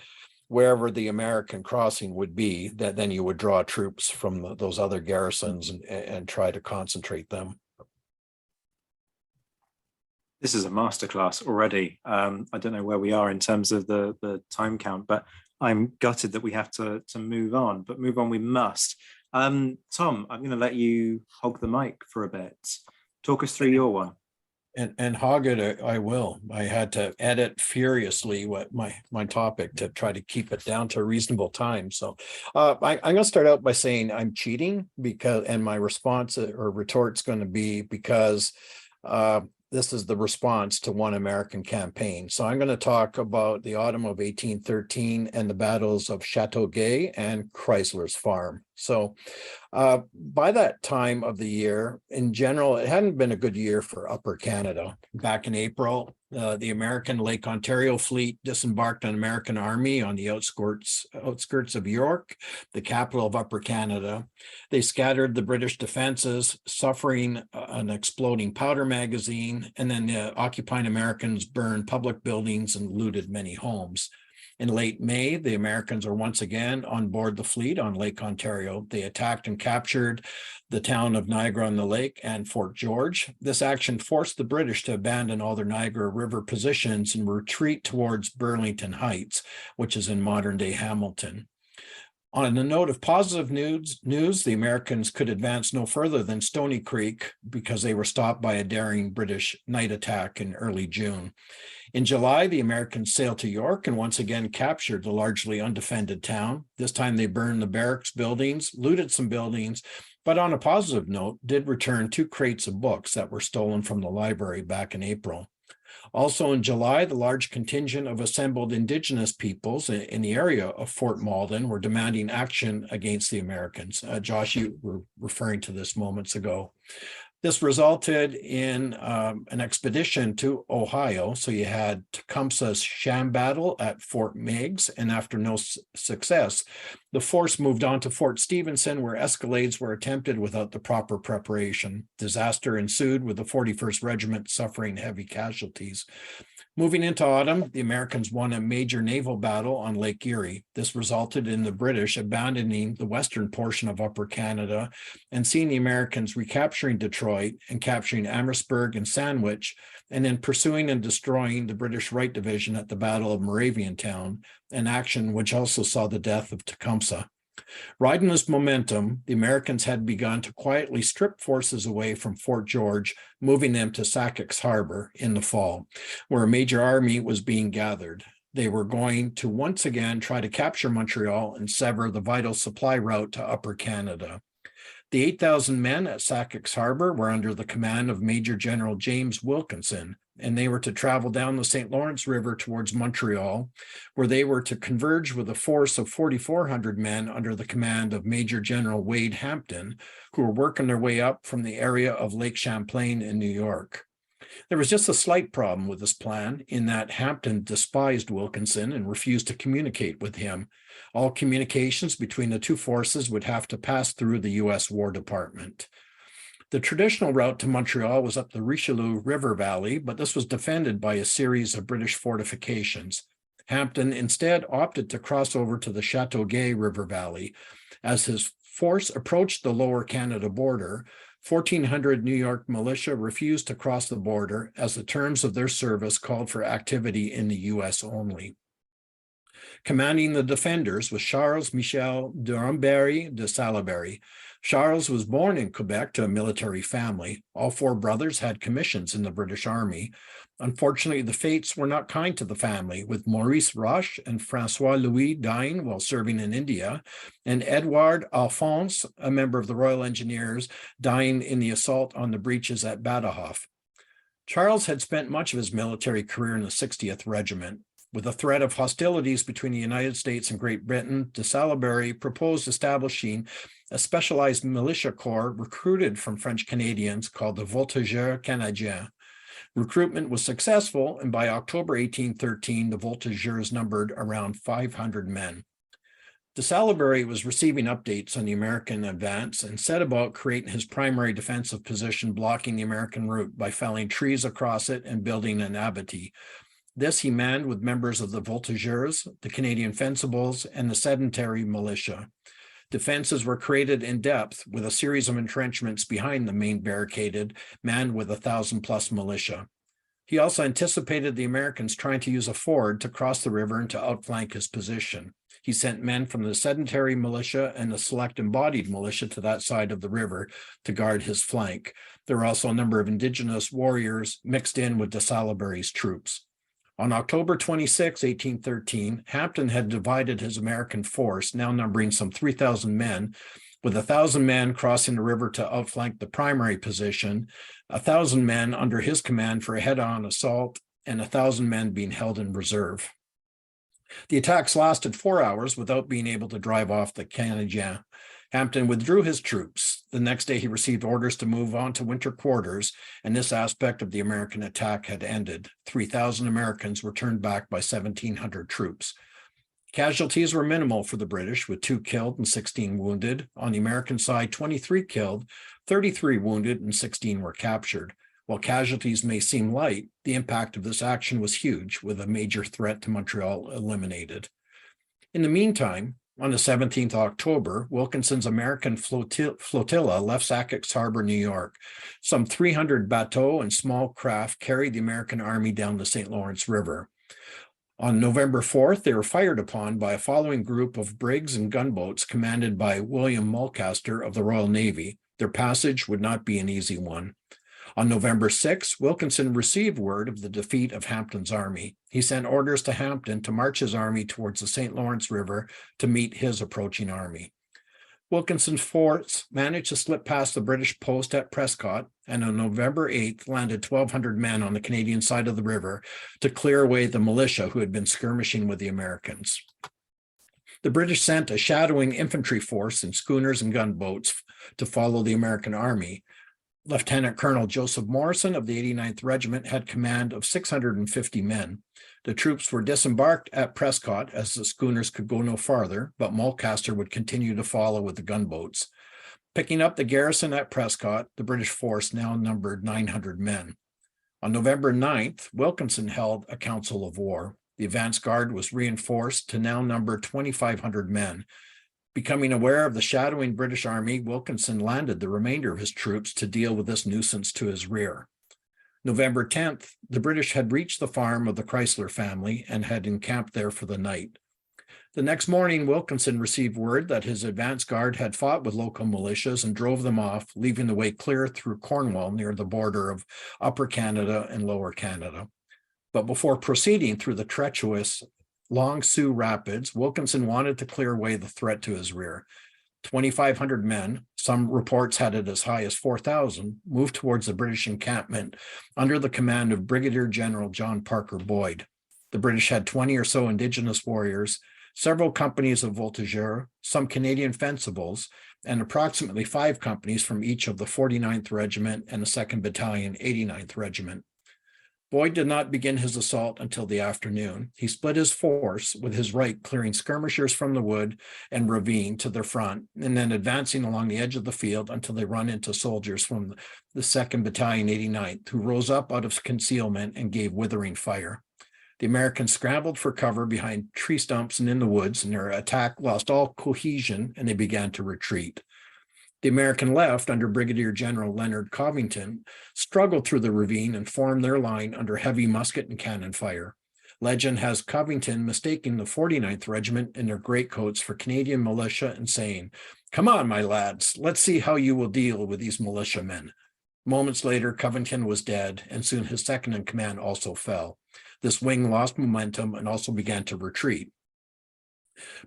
wherever the American crossing would be, that then you would draw troops from those other garrisons and try to concentrate them. This is a masterclass already. I don't know where we are in terms of the time count, but I'm gutted that we have to move on. But move on we must. Tom, I'm going to let you hog the mic for a bit. Talk us through your one. And hog it, I will. I had to edit furiously what my topic to try to keep it down to a reasonable time. So I'm going to start out by saying I'm cheating, and my response or retort's going to be because this is the response to one American campaign. So I'm going to talk about the autumn of 1813 and the battles of Chateauguay and Chrysler's Farm. So by that time of the year, in general, it hadn't been a good year for Upper Canada. Back in April, the American Lake Ontario fleet disembarked an American army on the outskirts of York, the capital of Upper Canada. They scattered the British defenses, suffering an exploding powder magazine, and then the occupying Americans burned public buildings and looted many homes. In late May, the Americans are once again on board the fleet on Lake Ontario. They attacked and captured the town of Niagara-on-the-Lake and Fort George. This action forced the British to abandon all their Niagara River positions and retreat towards Burlington Heights, which is in modern-day Hamilton. On the note of positive news, the Americans could advance no further than Stony Creek because they were stopped by a daring British night attack in early June. In July, the Americans sailed to York and once again captured the largely undefended town. This time they burned the barracks buildings, looted some buildings, but on a positive note, did return 2 crates of books that were stolen from the library back in April. Also in July, the large contingent of assembled Indigenous peoples in the area of Fort Malden were demanding action against the Americans. Josh, you were referring to this moments ago. This resulted in an expedition to Ohio. So you had Tecumseh's sham battle at Fort Meigs, and after no success, the force moved on to Fort Stevenson, where escalades were attempted without the proper preparation. Disaster ensued, with the 41st Regiment suffering heavy casualties. Moving into autumn, the Americans won a major naval battle on Lake Erie. This resulted in the British abandoning the western portion of Upper Canada and seeing the Americans recapturing Detroit and capturing Amherstburg and Sandwich, and then pursuing and destroying the British Right Division at the Battle of Moraviantown, an action which also saw the death of Tecumseh. Riding this momentum, the Americans had begun to quietly strip forces away from Fort George, moving them to Sackett's Harbor in the fall, where a major army was being gathered. They were going to once again try to capture Montreal and sever the vital supply route to Upper Canada. The 8,000 men at Sackett's Harbor were under the command of Major General James Wilkinson, and they were to travel down the St. Lawrence River towards Montreal, where they were to converge with a force of 4,400 men under the command of Major General Wade Hampton, who were working their way up from the area of Lake Champlain in New York. There was just a slight problem with this plan, in that Hampton despised Wilkinson and refused to communicate with him. All communications between the two forces would have to pass through the U.S. War Department. The traditional route to Montreal was up the Richelieu River Valley, but this was defended by a series of British fortifications. Hampton instead opted to cross over to the Chateauguay River Valley. As his force approached the Lower Canada border, 1,400 New York militia refused to cross the border, as the terms of their service called for activity in the U.S. only. Commanding the defenders was Charles Michel de Ramberry de Salaberry. Charles was born in Quebec to a military family. All 4 brothers had commissions in the British Army. Unfortunately, the fates were not kind to the family, with Maurice Roche and Francois Louis dying while serving in India, and Edouard Alphonse, a member of the Royal Engineers, dying in the assault on the breaches at Badajoz. Charles had spent much of his military career in the 60th Regiment. With the threat of hostilities between the United States and Great Britain, de Salaberry proposed establishing a specialized militia corps recruited from French Canadians called the Voltigeurs Canadiens. Recruitment was successful, and by October 1813, the Voltigeurs numbered around 500 men. De Salaberry was receiving updates on the American advance and set about creating his primary defensive position, blocking the American route by felling trees across it and building an abattis. This he manned with members of the Voltigeurs, the Canadian Fencibles, and the sedentary militia. Defenses were created in depth, with a series of entrenchments behind the main barricaded, manned with 1,000+ militia. He also anticipated the Americans trying to use a ford to cross the river and to outflank his position. He sent men from the sedentary militia and the select embodied militia to that side of the river to guard his flank. There were also a number of Indigenous warriors mixed in with de Salaberry's troops. On October 26, 1813, Hampton had divided his American force, now numbering some 3,000 men, with 1,000 men crossing the river to outflank the primary position, 1,000 men under his command for a head-on assault, and 1,000 men being held in reserve. The attacks lasted 4 hours without being able to drive off the Canadiens. Hampton withdrew his troops. The next day, he received orders to move on to winter quarters, and this aspect of the American attack had ended. 3,000 Americans were turned back by 1,700 troops. Casualties were minimal for the British, with 2 killed and 16 wounded. On the American side, 23 killed, 33 wounded, and 16 were captured. While casualties may seem light, the impact of this action was huge, with a major threat to Montreal eliminated. In the meantime, on the 17th of October, Wilkinson's American flotilla left Sackett's Harbor, New York. Some 300 bateaux and small craft carried the American army down the St. Lawrence River. On November 4th, they were fired upon by a following group of brigs and gunboats commanded by William Mulcaster of the Royal Navy. Their passage would not be an easy one. On November 6th, Wilkinson received word of the defeat of Hampton's army. He sent orders to Hampton to march his army towards the St. Lawrence River to meet his approaching army. Wilkinson's force managed to slip past the British post at Prescott, and on November 8th landed 1,200 men on the Canadian side of the river to clear away the militia who had been skirmishing with the Americans. The British sent a shadowing infantry force in schooners and gunboats to follow the American army. Lieutenant Colonel Joseph Morrison of the 89th Regiment had command of 650 men. The troops were disembarked at Prescott as the schooners could go no farther, but Mulcaster would continue to follow with the gunboats. Picking up the garrison at Prescott, the British force now numbered 900 men. On November 9th, Wilkinson held a council of war. The advance guard was reinforced to now number 2,500 men. Becoming aware of the shadowing British army, Wilkinson landed the remainder of his troops to deal with this nuisance to his rear. November 10th, the British had reached the farm of the Chrysler family and had encamped there for the night. The next morning, Wilkinson received word that his advance guard had fought with local militias and drove them off, leaving the way clear through Cornwall near the border of Upper Canada and Lower Canada. But before proceeding through the treacherous Long Sault Rapids, Wilkinson wanted to clear away the threat to his rear. 2,500 men, some reports had it as high as 4,000, moved towards the British encampment under the command of Brigadier General John Parker Boyd. The British had 20 or so Indigenous warriors, several companies of voltigeurs, some Canadian fencibles, and approximately 5 companies from each of the 49th Regiment and the 2nd Battalion, 89th Regiment. Boyd did not begin his assault until the afternoon. He split his force, with his right clearing skirmishers from the wood and ravine to their front, and then advancing along the edge of the field until they run into soldiers from the 2nd Battalion, 89th, who rose up out of concealment and gave withering fire. The Americans scrambled for cover behind tree stumps and in the woods, and their attack lost all cohesion, and they began to retreat. The American left, under Brigadier General Leonard Covington, struggled through the ravine and formed their line under heavy musket and cannon fire. Legend has Covington mistaking the 49th Regiment in their greatcoats for Canadian militia and saying, "Come on, my lads, let's see how you will deal with these militiamen." Moments later, Covington was dead, and soon his second in command also fell. This wing lost momentum and also began to retreat.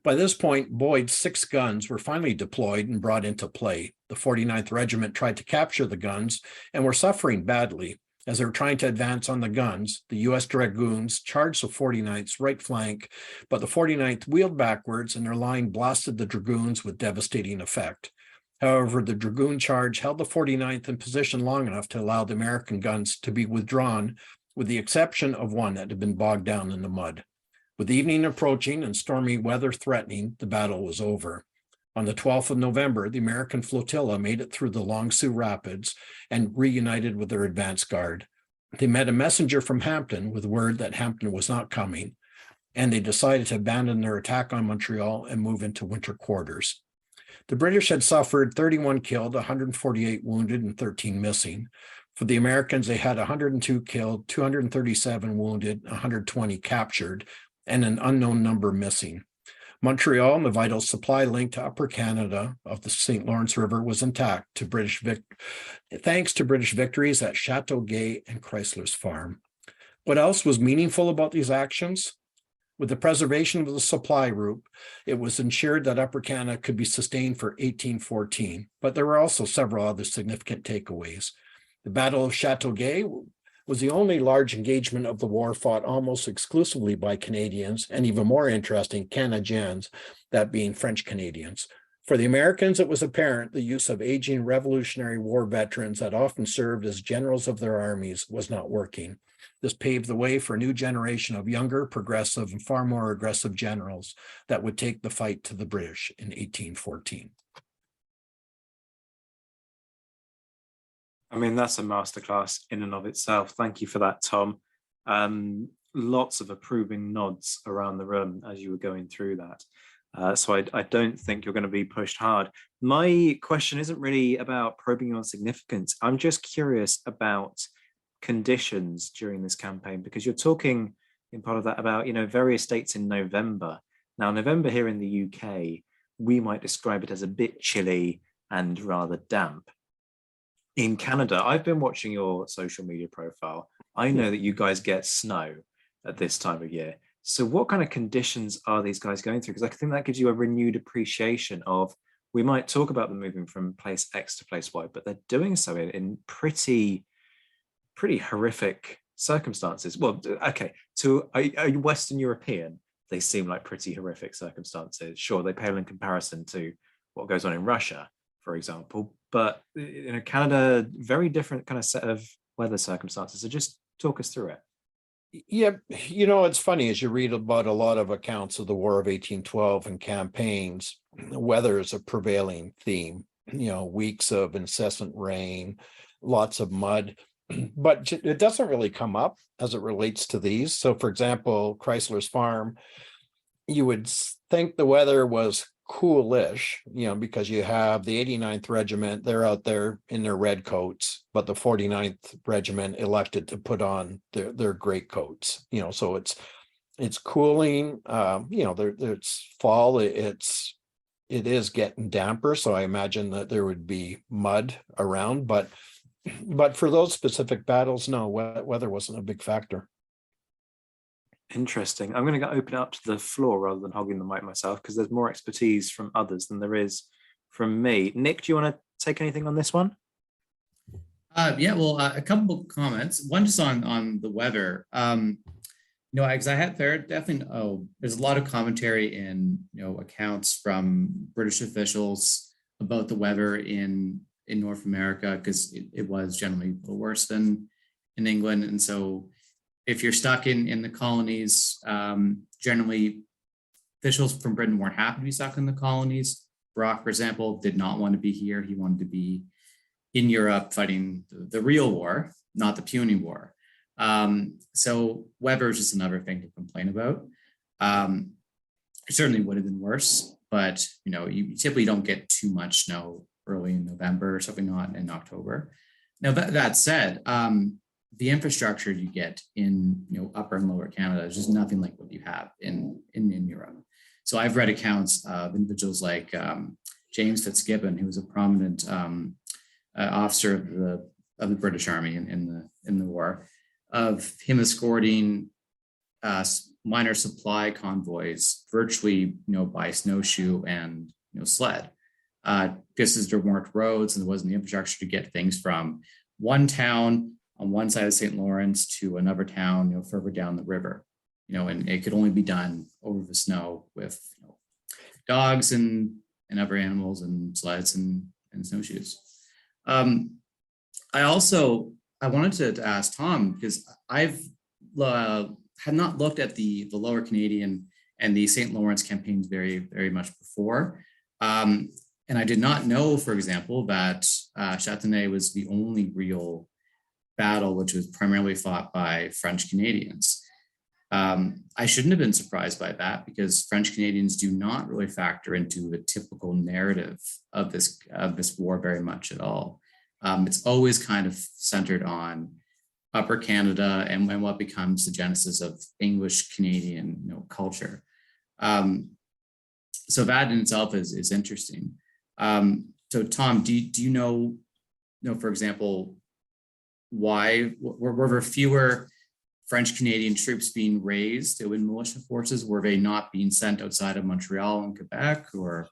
By this point, Boyd's 6 guns were finally deployed and brought into play. The 49th Regiment tried to capture the guns and were suffering badly. As they were trying to advance on the guns, the U.S. Dragoons charged the 49th's right flank, but the 49th wheeled backwards and their line blasted the Dragoons with devastating effect. However, the Dragoon charge held the 49th in position long enough to allow the American guns to be withdrawn, with the exception of one that had been bogged down in the mud. With evening approaching and stormy weather threatening, the battle was over. On the 12th of November, the American flotilla made it through the Long Sault Rapids and reunited with their advance guard. They met a messenger from Hampton with word that Hampton was not coming, and they decided to abandon their attack on Montreal and move into winter quarters. The British had suffered 31 killed, 148 wounded, and 13 missing. For the Americans, they had 102 killed, 237 wounded, 120 captured, and an unknown number missing. Montreal, the vital supply link to Upper Canada of the St. Lawrence River, was intact thanks to British victories at Chateauguay and Chrysler's Farm. What else was meaningful about these actions? With the preservation of the supply route, it was ensured that Upper Canada could be sustained for 1814, but there were also several other significant takeaways. The Battle of Chateauguay was the only large engagement of the war fought almost exclusively by Canadians, and even more interesting, Canadiens, that being French Canadians. For the Americans, it was apparent the use of aging Revolutionary War veterans that often served as generals of their armies was not working. This paved the way for a new generation of younger, progressive, and far more aggressive generals that would take the fight to the British in 1814. I mean, that's a masterclass in and of itself. Thank you for that, Tom. Lots of approving nods around the room as you were going through that. So I don't think you're going to be pushed hard. My question isn't really about probing you on significance. I'm just curious about conditions during this campaign, because you're talking in part of that about, various dates in November. Now, November here in the UK, we might describe it as a bit chilly and rather damp. In Canada, I've been watching your social media profile. I know that you guys get snow at this time of year. So what kind of conditions are these guys going through? Because I think that gives you a renewed appreciation of, we might talk about them moving from place X to place Y, but they're doing so in pretty horrific circumstances. Well, okay, to a Western European, they seem like pretty horrific circumstances. Sure, they pale in comparison to what goes on in Russia, for example, but Canada, very different kind of set of weather circumstances. So just talk us through it. Yeah, it's funny as you read about a lot of accounts of the War of 1812 and campaigns, weather is a prevailing theme, weeks of incessant rain, lots of mud, but it doesn't really come up as it relates to these. So for example, Chrysler's Farm, you would think the weather was coolish, because you have the 89th Regiment, they're out there in their red coats, but the 49th Regiment elected to put on their great coats, so it's cooling, there's fall, it is getting damper, so I imagine that there would be mud around, but for those specific battles, no, weather wasn't a big factor. Interesting. I'm going to open it up to the floor rather than hogging the mic myself, because there's more expertise from others than there is from me. Nick, do you want to take anything on this one? A couple of comments. One just on the weather. Because there's a lot of commentary in accounts from British officials about the weather in North America, because it was generally a little worse than in England, and so if you're stuck in the colonies, generally officials from Britain weren't happy to be stuck in the colonies. Brock, for example, did not want to be here. He wanted to be in Europe fighting the real war, not the puny war. So weather is just another thing to complain about. It certainly would have been worse, but you typically don't get too much snow early in November, or something not in October. Now that said, the infrastructure you get in upper and lower Canada is just nothing like what you have in Europe. So I've read accounts of individuals like James Fitzgibbon, who was a prominent officer of the British Army in the war, of him escorting minor supply convoys virtually by snowshoe and sled, because there weren't roads and there wasn't the infrastructure to get things from one town on one side of St. Lawrence to another town, further down the river, and it could only be done over the snow with dogs and other animals and sleds and snowshoes. I wanted to ask Tom, because I've had not looked at the Lower Canadian and the St. Lawrence campaigns very, very much before. And I did not know, for example, that Châtenay was the only real battle which was primarily fought by French Canadians. I shouldn't have been surprised by that, because French Canadians do not really factor into the typical narrative of this war very much at all. It's always kind of centered on Upper Canada and what becomes the genesis of English Canadian culture. So that in itself is interesting. So Tom, do you know, for example, why were there fewer French Canadian troops being raised in militia forces? Were they not being sent outside of Montreal and Quebec, or?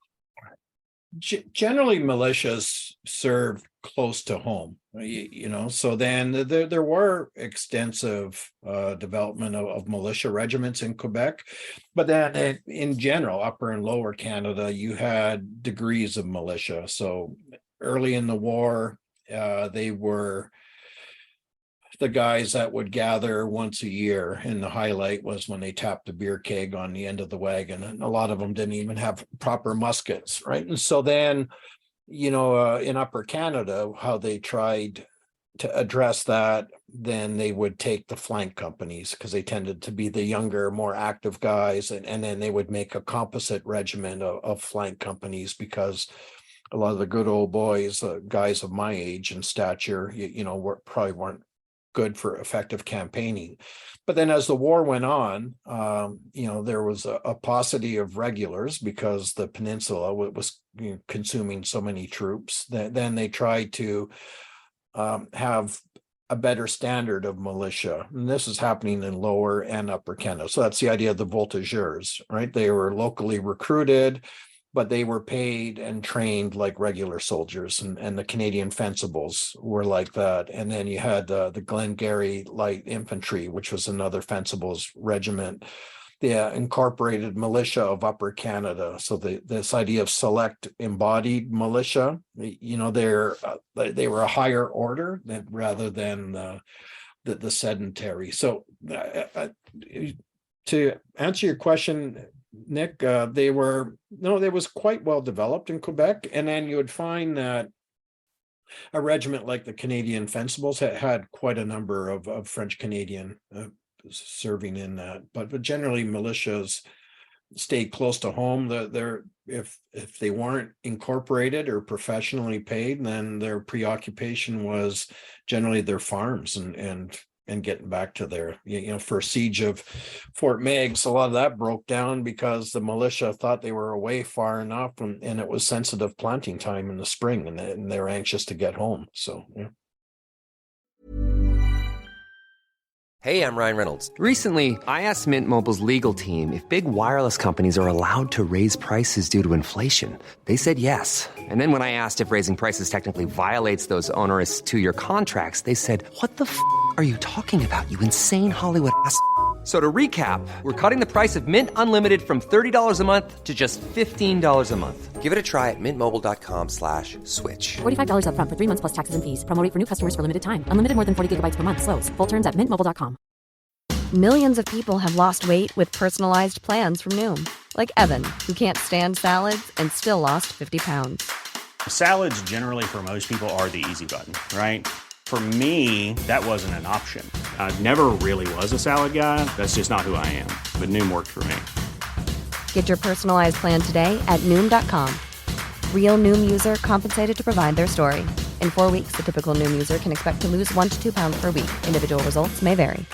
Generally, militias serve close to home, so then there were extensive development of militia regiments in Quebec, but then in general, Upper and Lower Canada, you had degrees of militia. So early in the war, they were the guys that would gather once a year, and the highlight was when they tapped the beer keg on the end of the wagon, and a lot of them didn't even have proper muskets, right? And so then, in Upper Canada, how they tried to address that, then they would take the flank companies, because they tended to be the younger, more active guys, and then they would make a composite regiment of flank companies, because a lot of the good old boys, guys of my age and stature, probably weren't good for effective campaigning. But then as the war went on, there was a paucity of regulars because the peninsula was consuming so many troops. Then they tried to have a better standard of militia. And this is happening in Lower and Upper Canada. So that's the idea of the voltigeurs, right? They were locally recruited, but they were paid and trained like regular soldiers, and the Canadian Fencibles were like that. And then you had the Glengarry Light Infantry, which was another Fencibles regiment, the incorporated militia of Upper Canada. So this idea of select embodied militia, they were a higher order rather than the sedentary. So to answer your question, Nick, they was quite well developed in Quebec. And then you would find that a regiment like the Canadian Fencibles had quite a number of French Canadian serving in that. But generally militias stayed close to home. If they weren't incorporated or professionally paid, then their preoccupation was generally their farms and getting back to their, for siege of Fort Meigs, a lot of that broke down because the militia thought they were away far enough, and it was sensitive planting time in the spring, and they were anxious to get home. So, yeah. Hey, I'm Ryan Reynolds. Recently, I asked Mint Mobile's legal team if big wireless companies are allowed to raise prices due to inflation. They said yes. And then when I asked if raising prices technically violates those onerous 2-year contracts, they said, "What the are you talking about, you insane Hollywood ass?" So to recap, we're cutting the price of Mint Unlimited from $30 a month to just $15 a month. Give it a try at mintmobile.com/switch. $45 up front for 3 months plus taxes and fees. Promo rate for new customers for limited time. Unlimited more than 40 gigabytes per month. Slows full terms at mintmobile.com. Millions of people have lost weight with personalized plans from Noom. Like Evan, who can't stand salads and still lost 50 pounds. Salads generally for most people are the easy button, right? For me, that wasn't an option. I never really was a salad guy. That's just not who I am. But Noom worked for me. Get your personalized plan today at Noom.com. Real Noom user compensated to provide their story. In 4 weeks, the typical Noom user can expect to lose 1 to 2 pounds per week. Individual results may vary.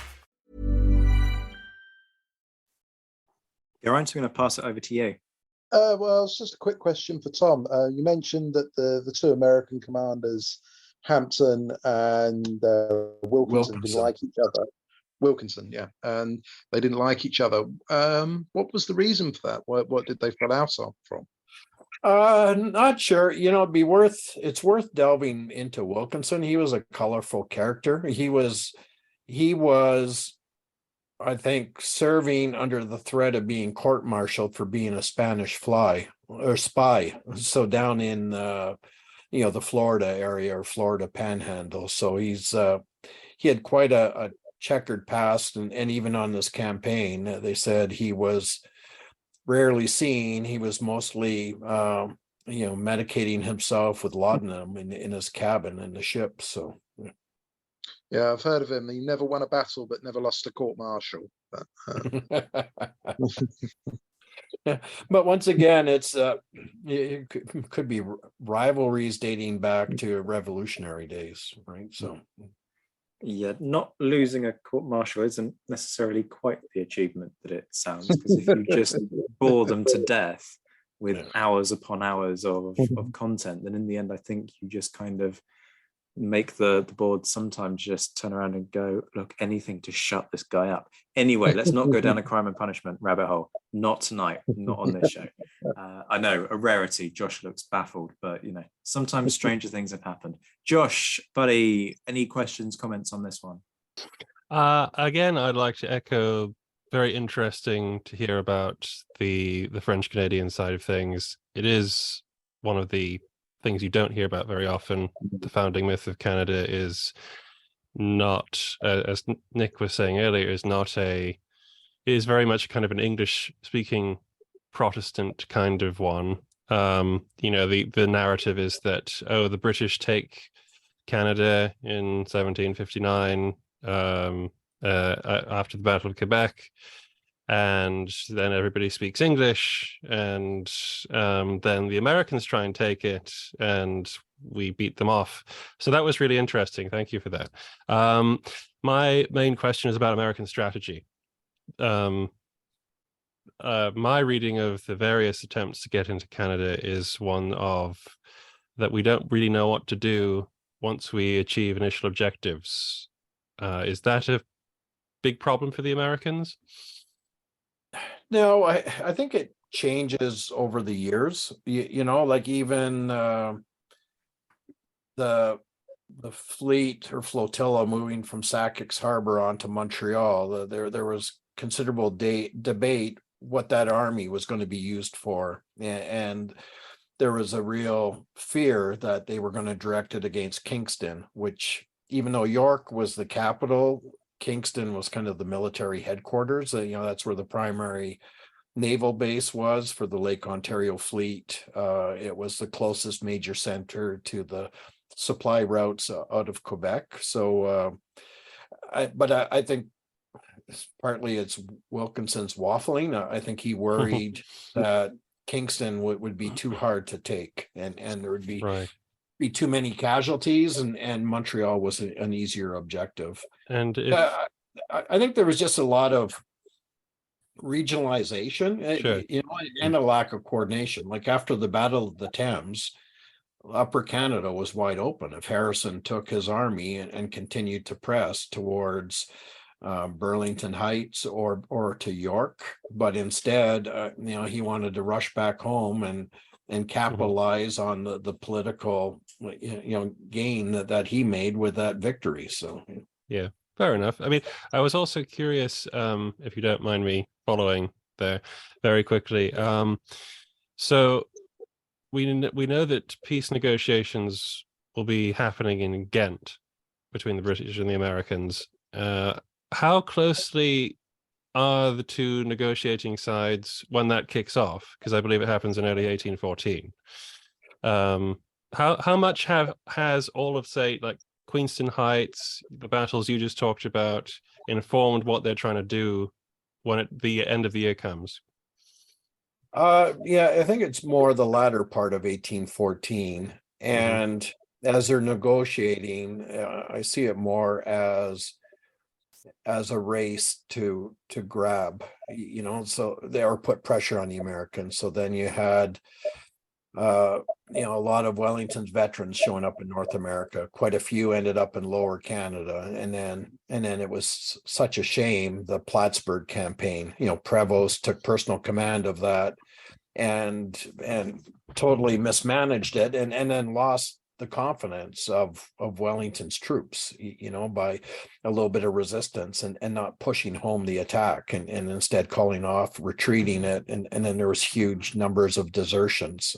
Geraint, I'm going to pass it over to you. Well, it's just a quick question for Tom. You mentioned that the two American commanders, Hampton and Wilkinson, didn't like each other. Wilkinson, yeah, and they didn't like each other. What was the reason for that? What did they fall out from? Not sure. It's worth delving into Wilkinson. He was a colorful character. He was, I think, serving under the threat of being court-martialed for being a Spanish spy. So down in the Florida area or Florida Panhandle. So he had quite a checkered past, and even on this campaign, they said he was rarely seen. He was mostly, medicating himself with laudanum in his cabin in the ship. So. Yeah, I've heard of him. He never won a battle, but never lost a court-martial. But once again, it could be rivalries dating back to revolutionary days, right? So, yeah, not losing a court-martial isn't necessarily quite the achievement that it sounds, because if you just bore them to death with hours upon hours of content, then in the end, I think you just kind of make the board sometimes just turn around and go, look, anything to shut this guy up. Anyway, let's not go down a crime and punishment rabbit hole. Not tonight, not on this show. I know, a rarity. Josh looks baffled, but sometimes stranger things have happened. Josh, buddy, any questions, comments on this one? Again, I'd like to echo, very interesting to hear about the French Canadian side of things. It is one of the things you don't hear about very often. The founding myth of Canada is not, as Nick was saying earlier, is very much kind of an English-speaking Protestant kind of one. The narrative is that the British take Canada in 1759 after the Battle of Quebec, and then everybody speaks English, and then the Americans try and take it, and we beat them off. So that was really interesting. Thank you for that. My main question is about American strategy. My reading of the various attempts to get into Canada is one of that we don't really know what to do once we achieve initial objectives. Is that a big problem for the Americans? No, I think it changes over the years. You know, like even the fleet or flotilla moving from Sackix Harbor onto Montreal, there was considerable debate what that army was going to be used for, and there was a real fear that they were going to direct it against Kingston, which, even though York was the capital, Kingston was kind of the military headquarters. You know, that's where the primary naval base was for the Lake Ontario fleet. It was the closest major center to the supply routes out of Quebec. So, I think partly it's Wilkinson's waffling. I think he worried that Kingston would be too hard to take, and there would be too many casualties, and Montreal was an easier objective. And I think there was just a lot of regionalization, you know, and a lack of coordination. Like after the Battle of the Thames, Upper Canada was wide open. If Harrison took his army and continued to press towards Burlington Heights or to York, but instead, you know, he wanted to rush back home and capitalize on the political, you know, gain that he made with that victory. So yeah, fair enough. I mean, I was also curious, if you don't mind me following there very quickly. So we know that peace negotiations will be happening in Ghent between the British and the Americans. How closely are the two negotiating sides when that kicks off? Because I believe it happens in early 1814. How much has all of, say, like Queenston Heights, the battles you just talked about, informed what they're trying to do when the end of the year comes? Yeah, I think it's more the latter part of 1814. And as they're negotiating, I see it more as a race to grab, you know, so they are put pressure on the Americans. So then you had you know, a lot of Wellington's veterans showing up in North America. Quite a few ended up in Lower Canada, and then it was such a shame, the Plattsburgh campaign. You know, Prevost took personal command of that and totally mismanaged it, and then lost the confidence of Wellington's troops, you know, by a little bit of resistance and not pushing home the attack, and instead calling off, retreating it. And then there was huge numbers of desertions.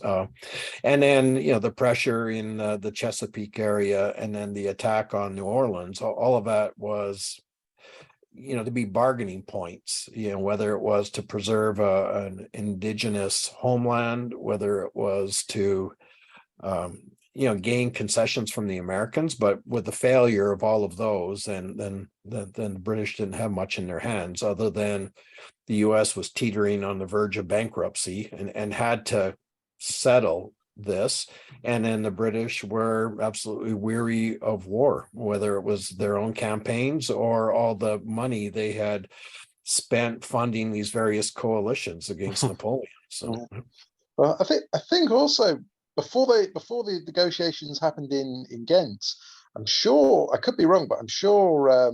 And then, you know, the pressure in the Chesapeake area, and then the attack on New Orleans, all of that was, you know, to be bargaining points, you know, whether it was to preserve an indigenous homeland, whether it was to, you know, gain concessions from the Americans. But with the failure of all of those, then the British didn't have much in their hands, other than the US was teetering on the verge of bankruptcy and had to settle this. And then the British were absolutely weary of war, whether it was their own campaigns or all the money they had spent funding these various coalitions against Napoleon. So, well, I think also, before the negotiations happened in Ghent, I'm sure, I could be wrong, but I'm sure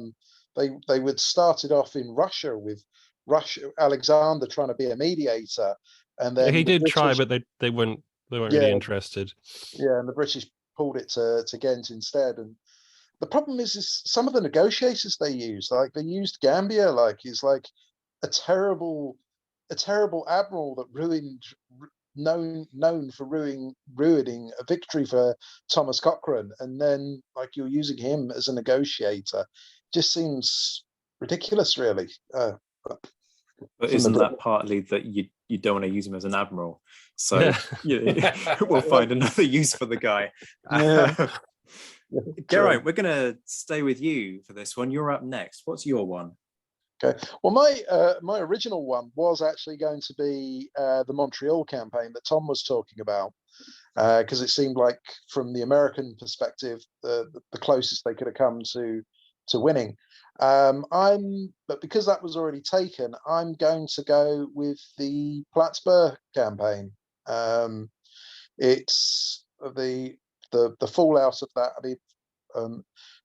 they would started off in Russia with Alexander trying to be a mediator, and then he did try, but they weren't really interested. Yeah, and the British pulled it to Ghent instead. And the problem is some of the negotiators they used, like they used Gambier, like he's like a terrible admiral that ruined. Known for ruining a victory for Thomas Cochrane, and then like you're using him as a negotiator, just seems ridiculous, really. But isn't that partly that you don't want to use him as an admiral? So we'll find another use for the guy. Geraint, we're going to stay with you for this one. You're up next. What's your one? Okay. Well, my original one was actually going to be the Montreal campaign that Tom was talking about, because it seemed like, from the American perspective, the closest they could have come to winning. But because that was already taken, I'm going to go with the Plattsburgh campaign. It's the fallout of that. I mean,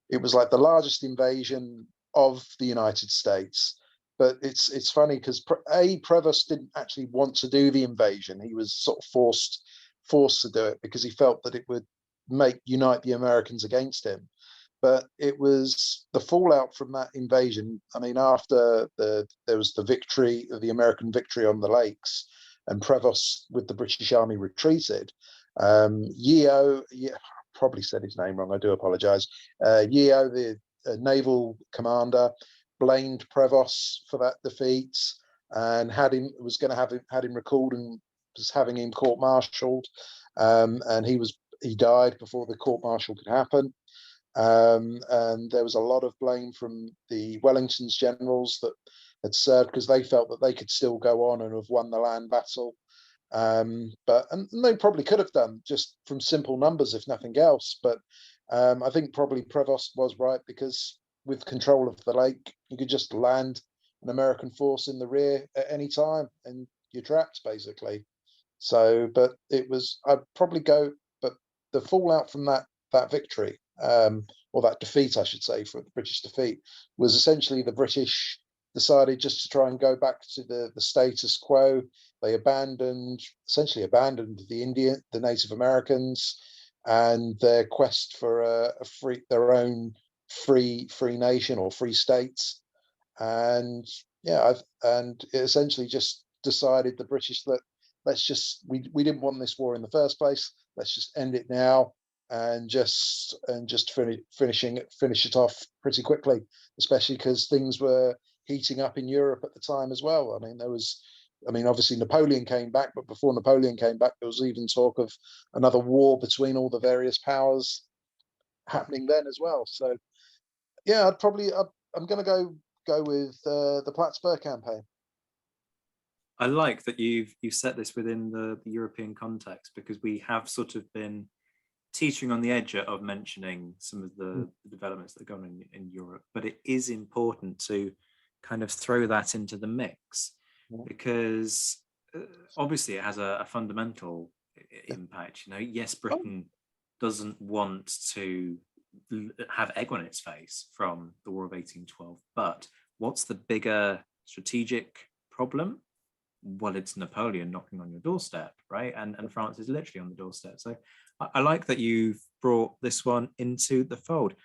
it was like the largest invasion of the United States. But it's funny because Prevost didn't actually want to do the invasion. He was sort of forced to do it because he felt that it would unite the Americans against him. But it was the fallout from that invasion. I mean, after there was the American victory on the lakes, and Prevost with the British Army retreated. Yeo, probably said his name wrong, I do apologize. Yeo, the naval commander, blamed Prevost for that defeat and had him recalled and was having him court-martialed. And he died before the court-martial could happen. And there was a lot of blame from the Wellington's generals that had served, because they felt that they could still go on and have won the land battle. And they probably could have done, just from simple numbers, if nothing else. But I think probably Prevost was right, because with control of the lake, you could just land an American force in the rear at any time and you're trapped, basically. So, but I'd probably go, but the fallout from that victory, or that defeat, I should say, for the British defeat, was essentially the British decided just to try and go back to the status quo. They essentially abandoned the Native Americans and their quest for their own free nation or free states. And and it essentially just decided, the British, that we didn't want this war in the first place. Let's just end it now and just finish it off pretty quickly, especially because things were heating up in Europe at the time as well. I mean, obviously Napoleon came back, but before Napoleon came back, there was even talk of another war between all the various powers happening then as well. So yeah, I'm going to go with the Plattsburgh campaign. I like that you've set this within the European context, because we have sort of been teetering on the edge of mentioning some of the developments that are going on in Europe, but it is important to kind of throw that into the mix, because obviously it has a fundamental impact. Yes, Britain doesn't want to have egg on its face from the War of 1812, but what's the bigger strategic problem? Well, it's Napoleon knocking on your doorstep, right? And France is literally on the doorstep. So I like that you've brought this one into the fold.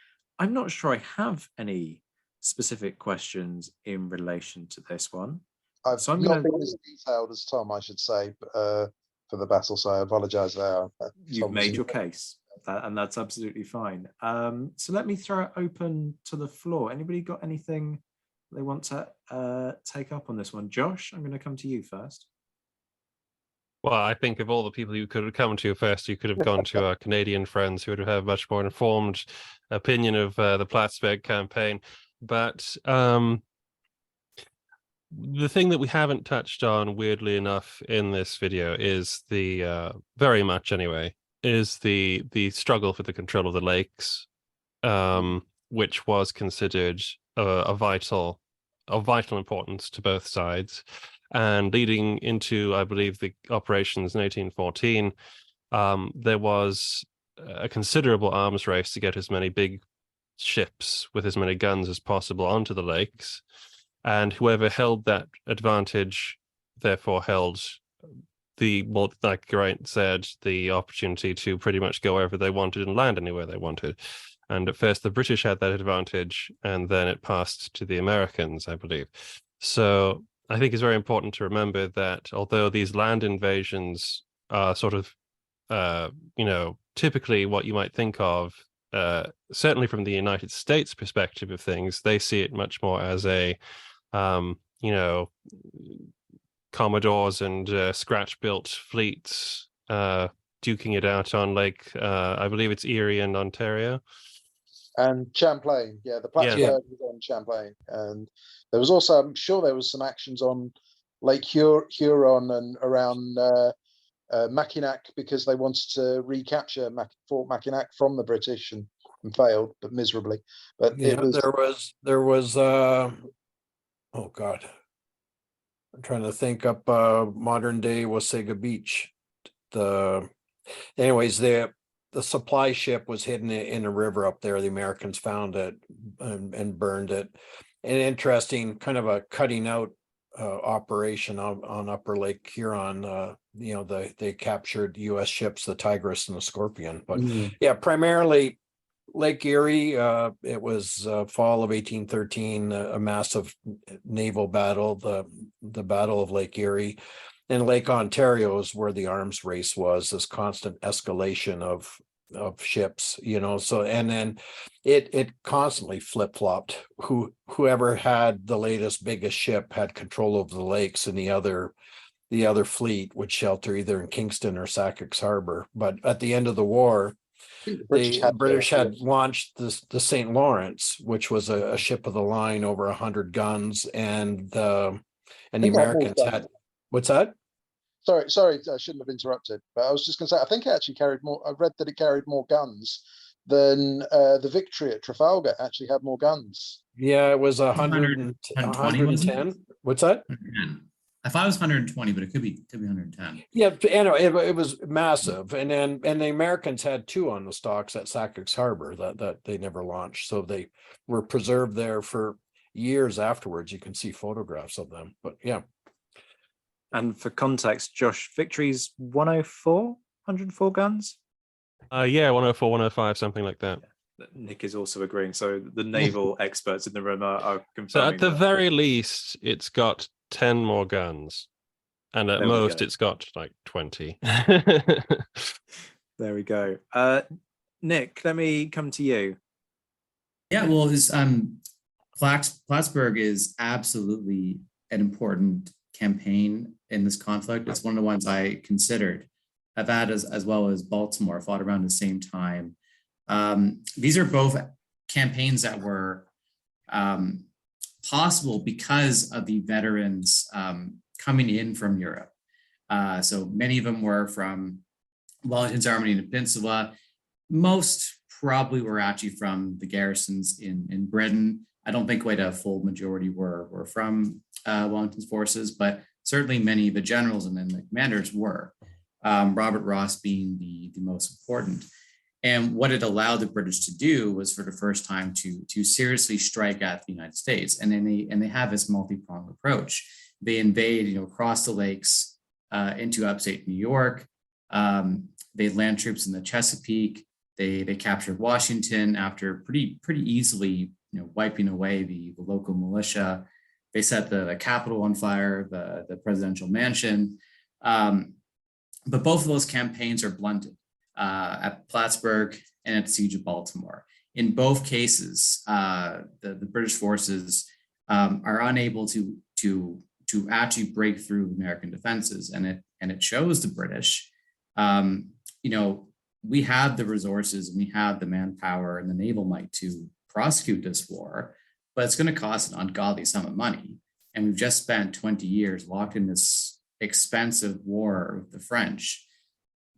I'm not sure I have any specific questions in relation to this one. I've not been as detailed as Tom, I should say, for the battle, so I apologise there. You've made your case, and that's absolutely fine. So let me throw it open to the floor. Anybody got anything they want to take up on this one? Josh, I'm going to come to you first. Well, I think of all the people you could have come to first, you could have gone to our Canadian friends who would have had a much more informed opinion of the Plattsburgh campaign. But the thing that we haven't touched on, weirdly enough, in this video is very much anyway, is the struggle for the control of the lakes, which was considered of vital importance to both sides. And leading into, I believe, the operations in 1814, there was a considerable arms race to get as many big ships with as many guns as possible onto the lakes. And whoever held that advantage, therefore held like Geraint said, the opportunity to pretty much go wherever they wanted and land anywhere they wanted. And at first the British had that advantage, and then it passed to the Americans, I believe. So I think it's very important to remember that although these land invasions are sort of, typically what you might think of, certainly from the United States perspective of things, they see it much more as a, Commodores and scratch-built fleets duking it out on Lake, I believe it's Erie and Ontario. And Champlain, yeah, the Yeah. Plattsburgh was on Champlain, and there was also, I'm sure there was some actions on Lake Huron and around Mackinac, because they wanted to recapture Fort Mackinac from the British and failed, but miserably. But Yeah, it was there was oh God, I'm trying to think up modern day Wasaga Beach. Anyways, the supply ship was hidden in a river up there. The Americans found it and burned it. An interesting kind of a cutting out operation on Upper Lake Huron. They captured U.S. ships, the Tigris and the Scorpion. But yeah, primarily Lake Erie. It was fall of 1813, a massive naval battle, the Battle of Lake Erie. And Lake Ontario is where the arms race was, this constant escalation of ships, so, and then it constantly flip-flopped. Whoever had the latest, biggest ship had control of the lakes, and the other fleet would shelter either in Kingston or Sackett's Harbor. But at the end of the war, the British had launched the St. Lawrence, which was a ship of the line, over 100 guns, and the Americans had. What's that? Sorry, I shouldn't have interrupted, but I was just going to say, I think it actually carried more. I read that it carried more guns than the Victory at Trafalgar actually had more guns. Yeah, it was 110. What's that? 110. I thought it was 120, but it could be 110. Yeah, anyway, it was massive, and the Americans had 2 on the stocks at Sackett's Harbor that they never launched, so they were preserved there for years afterwards. You can see photographs of them, but yeah. And for context, Josh, Victory's 104 guns? Yeah, 104, 105, something like that. Nick is also agreeing. So the naval experts in the room are confirming. So at the very least, it's got 10 more guns. And at most, it's got like 20. There we go. Nick, let me come to you. Yeah, well, Plattsburgh is absolutely an important campaign in this conflict. It's one of the ones I considered. I've had as well as Baltimore, fought around the same time. These are both campaigns that were possible because of the veterans coming in from Europe. So many of them were from Wellington's Army in the Peninsula. Most probably were actually from the garrisons in Britain. I don't think quite a full majority were from Wellington's forces, but certainly many of the generals and then the commanders were. Robert Ross being the most important. And what it allowed the British to do was, for the first time, to seriously strike at the United States. And then they have this multi-pronged approach. They invade, across the lakes into upstate New York. They land troops in the Chesapeake. They captured Washington after pretty easily, wiping away the local militia. They set the Capitol on fire, the presidential mansion. But both of those campaigns are blunted at Plattsburgh and at the Siege of Baltimore. In both cases, the British forces are unable to actually break through American defenses, and it shows the British. We have the resources, and we have the manpower and the naval might to prosecute this war, but it's going to cost an ungodly sum of money. And we've just spent 20 years locked in this expensive war with the French.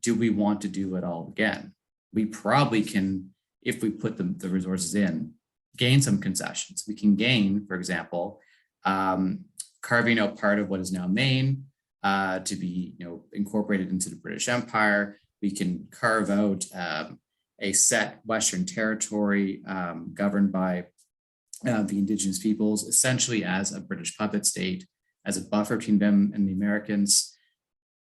Do we want to do it all again? We probably can, if we put the resources in, gain some concessions. We can gain, for example, carving out part of what is now Maine to be incorporated into the British Empire. We can carve out a set Western territory governed by the indigenous peoples, essentially as a British puppet state, as a buffer between them and the Americans.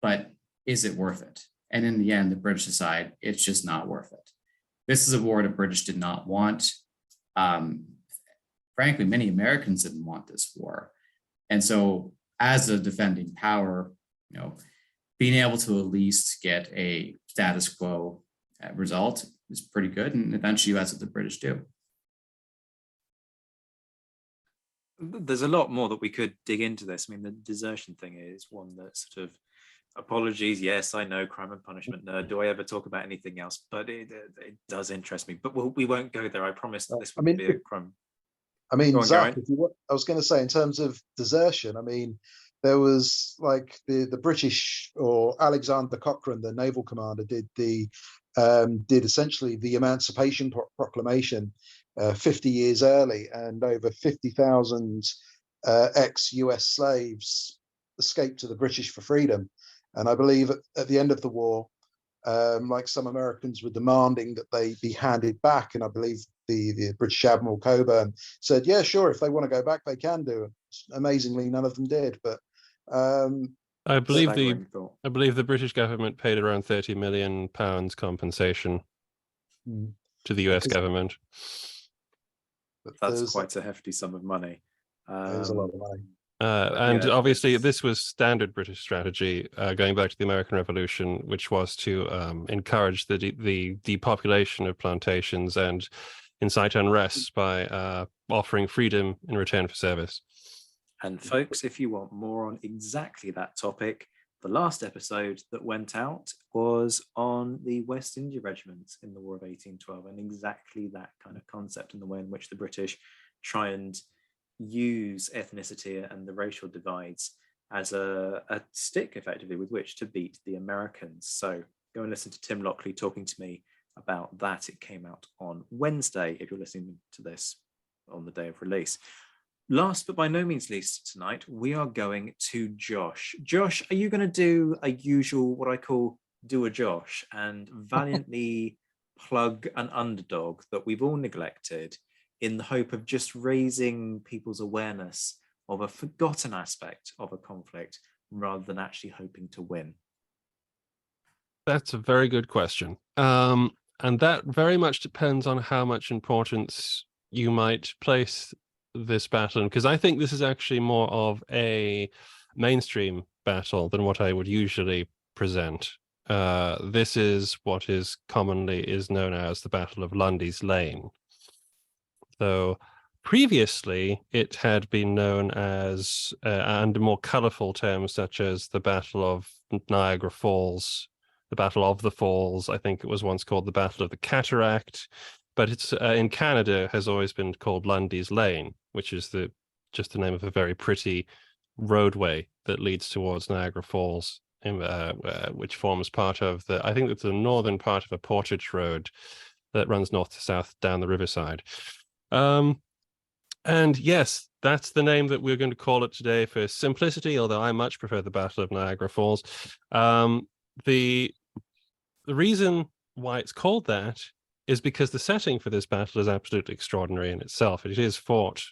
But is it worth it? And in the end, the British decide it's just not worth it. This is a war the British did not want. Frankly, many Americans didn't want this war. And so as a defending power, being able to at least get a status quo result is pretty good. And eventually that's what the British do. There's a lot more that we could dig into this. I mean, the desertion thing is one that sort of Apologies. Yes, I know, crime and punishment nerd. Do I ever talk about anything else? But it does interest me. But we won't go there. I promise that this would be a crime. I mean, Go on, Zach, Geraint. I was going to say, in terms of desertion, I mean, there was like the British, or Alexander Cochrane, the naval commander, did essentially the Emancipation Proclamation 50 years early, and over 50,000 ex-US slaves escaped to the British for freedom. And I believe at the end of the war, like some Americans were demanding that they be handed back, and I believe the British Admiral Coburn said, "Yeah, sure, if they want to go back, they can do it." Amazingly, none of them did. But I believe the British government paid around £30 million compensation to the US government. That's quite a hefty sum of money. There's a lot of money. And obviously, this was standard British strategy going back to the American Revolution, which was to encourage the depopulation of plantations and incite unrest by offering freedom in return for service. And folks, if you want more on exactly that topic, the last episode that went out was on the West India regiments in the War of 1812, and exactly that kind of concept and the way in which the British try and use ethnicity and the racial divides as a stick, effectively, with which to beat the Americans. So go and listen to Tim Lockley talking to me about that. It came out on Wednesday, if you're listening to this on the day of release. Last but by no means least tonight, we are going to Josh. Josh, are you going to do a usual, what I call do a Josh, and valiantly plug an underdog that we've all neglected in the hope of just raising people's awareness of a forgotten aspect of a conflict rather than actually hoping to win? That's a very good question. And that very much depends on how much importance you might place this battle in, because I think this is actually more of a mainstream battle than what I would usually present. This is what is commonly known as the Battle of Lundy's Lane. So previously it had been known as, under more colorful terms, such as the Battle of Niagara Falls, the Battle of the Falls. I think it was once called the Battle of the Cataract, but it's in Canada has always been called Lundy's Lane, which is just the name of a very pretty roadway that leads towards Niagara Falls, which forms part of I think it's the northern part of a portage road that runs north to south down the riverside. And yes, that's the name that we're going to call it today for simplicity, although I much prefer the Battle of Niagara Falls. The reason why it's called that is because the setting for this battle is absolutely extraordinary in itself. It is fought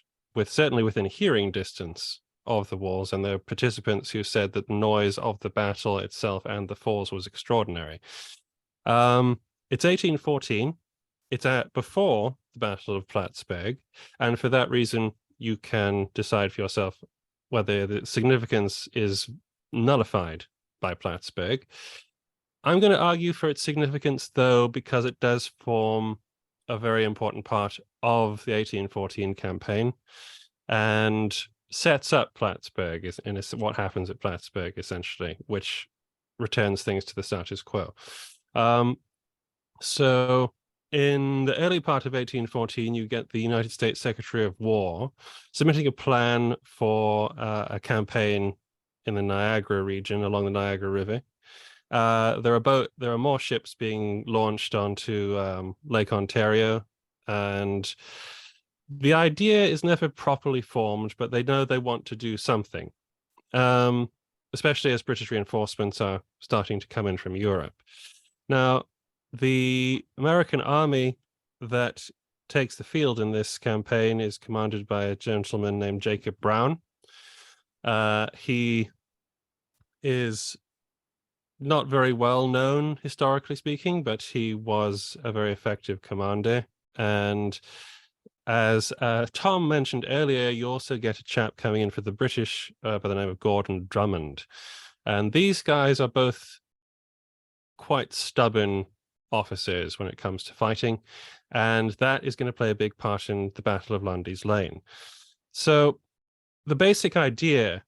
certainly within hearing distance of the walls, and there are participants who said that the noise of the battle itself and the falls was extraordinary. It's 1814. It's before the Battle of Plattsburgh, and for that reason, you can decide for yourself whether the significance is nullified by Plattsburgh. I'm going to argue for its significance, though, because it does form a very important part of the 1814 campaign and sets up Plattsburgh, and what happens at Plattsburgh, essentially, which returns things to the status quo. So in the early part of 1814, you get the United States Secretary of War submitting a plan for a campaign in the Niagara region along the Niagara River. There are more ships being launched onto Lake Ontario, and the idea is never properly formed, but they know they want to do something, especially as British reinforcements are starting to come in from Europe. Now, the American army that takes the field in this campaign is commanded by a gentleman named Jacob Brown. He is not very well known, historically speaking, but he was a very effective commander. And as Tom mentioned earlier, you also get a chap coming in for the British by the name of Gordon Drummond. And these guys are both quite stubborn officers when it comes to fighting, and that is going to play a big part in the Battle of Lundy's Lane. So the basic idea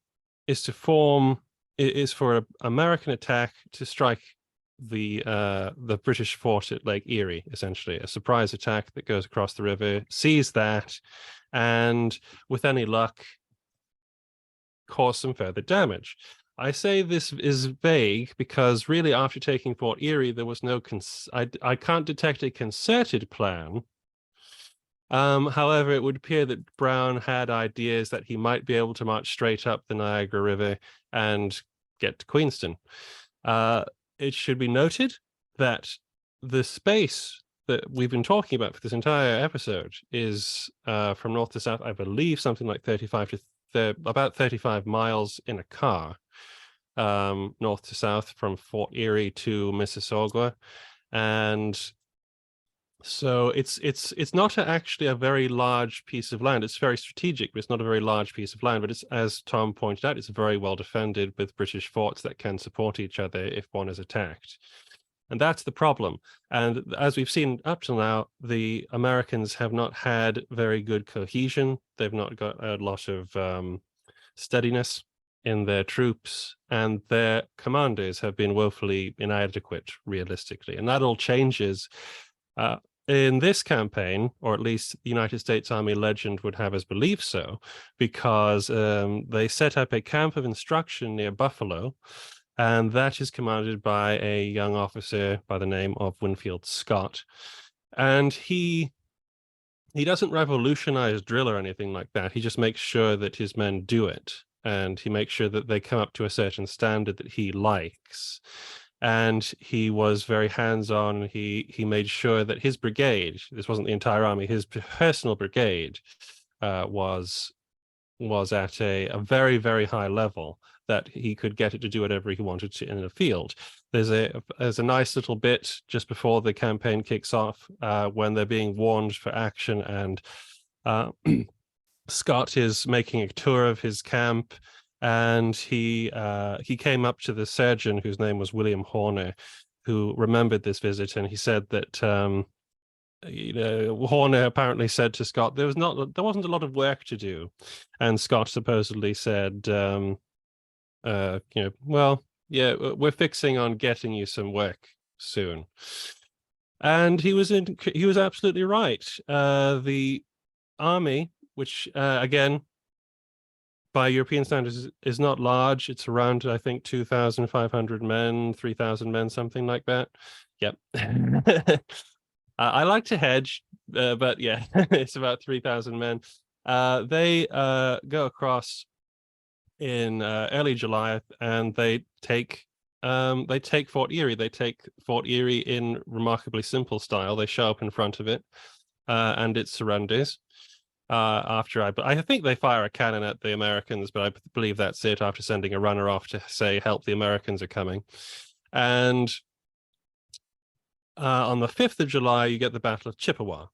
is to form is for an American attack to strike the British fort at Lake Erie, essentially a surprise attack that goes across the river, seize that, and with any luck, cause some further damage. I say this is vague because really after taking Fort Erie, there was no, I can't detect a concerted plan. However, it would appear that Brown had ideas that he might be able to march straight up the Niagara River and get to Queenston. It should be noted that the space that we've been talking about for this entire episode is from north to south, I believe something like 35 to about 35 miles in a car, north to south from Fort Erie to Mississauga. And so it's not actually a very large piece of land. It's very strategic, but it's not a very large piece of land. But it's, as Tom pointed out, it's very well defended with British forts that can support each other if one is attacked. And that's the problem. And as we've seen up till now, the Americans have not had very good cohesion. They've not got a lot of steadiness in their troops, and their commanders have been woefully inadequate, realistically. And that all changes in this campaign, or at least the United States Army legend would have us believe so, because they set up a camp of instruction near Buffalo, and that is commanded by a young officer by the name of Winfield Scott. And he doesn't revolutionize drill or anything like that. He just makes sure that his men do it, and he makes sure that they come up to a certain standard that he likes. And he was very hands-on. He made sure that his brigade, this wasn't the entire army, his personal brigade was at a very, very high level that he could get it to do whatever he wanted to in the field. There's a nice little bit just before the campaign kicks off when they're being warned for action, and Scott is making a tour of his camp, and he came up to the surgeon, whose name was William Horner, who remembered this visit, and he said that Horner apparently said to Scott there wasn't a lot of work to do, and Scott supposedly said, well, yeah, we're fixing on getting you some work soon. And he was absolutely right. The army, which again, by European standards, is not large. It's around, I think, 2,500 men, 3,000 men, something like that. Yep. I like to hedge, but yeah, it's about 3,000 men. They go across in early July, and they take Fort Erie. They take Fort Erie in remarkably simple style. They show up in front of it, and it surrenders. I think they fire a cannon at the Americans, but I believe that's it, after sending a runner off to say, help, the Americans are coming. And on the 5th of July, you get the Battle of Chippewa.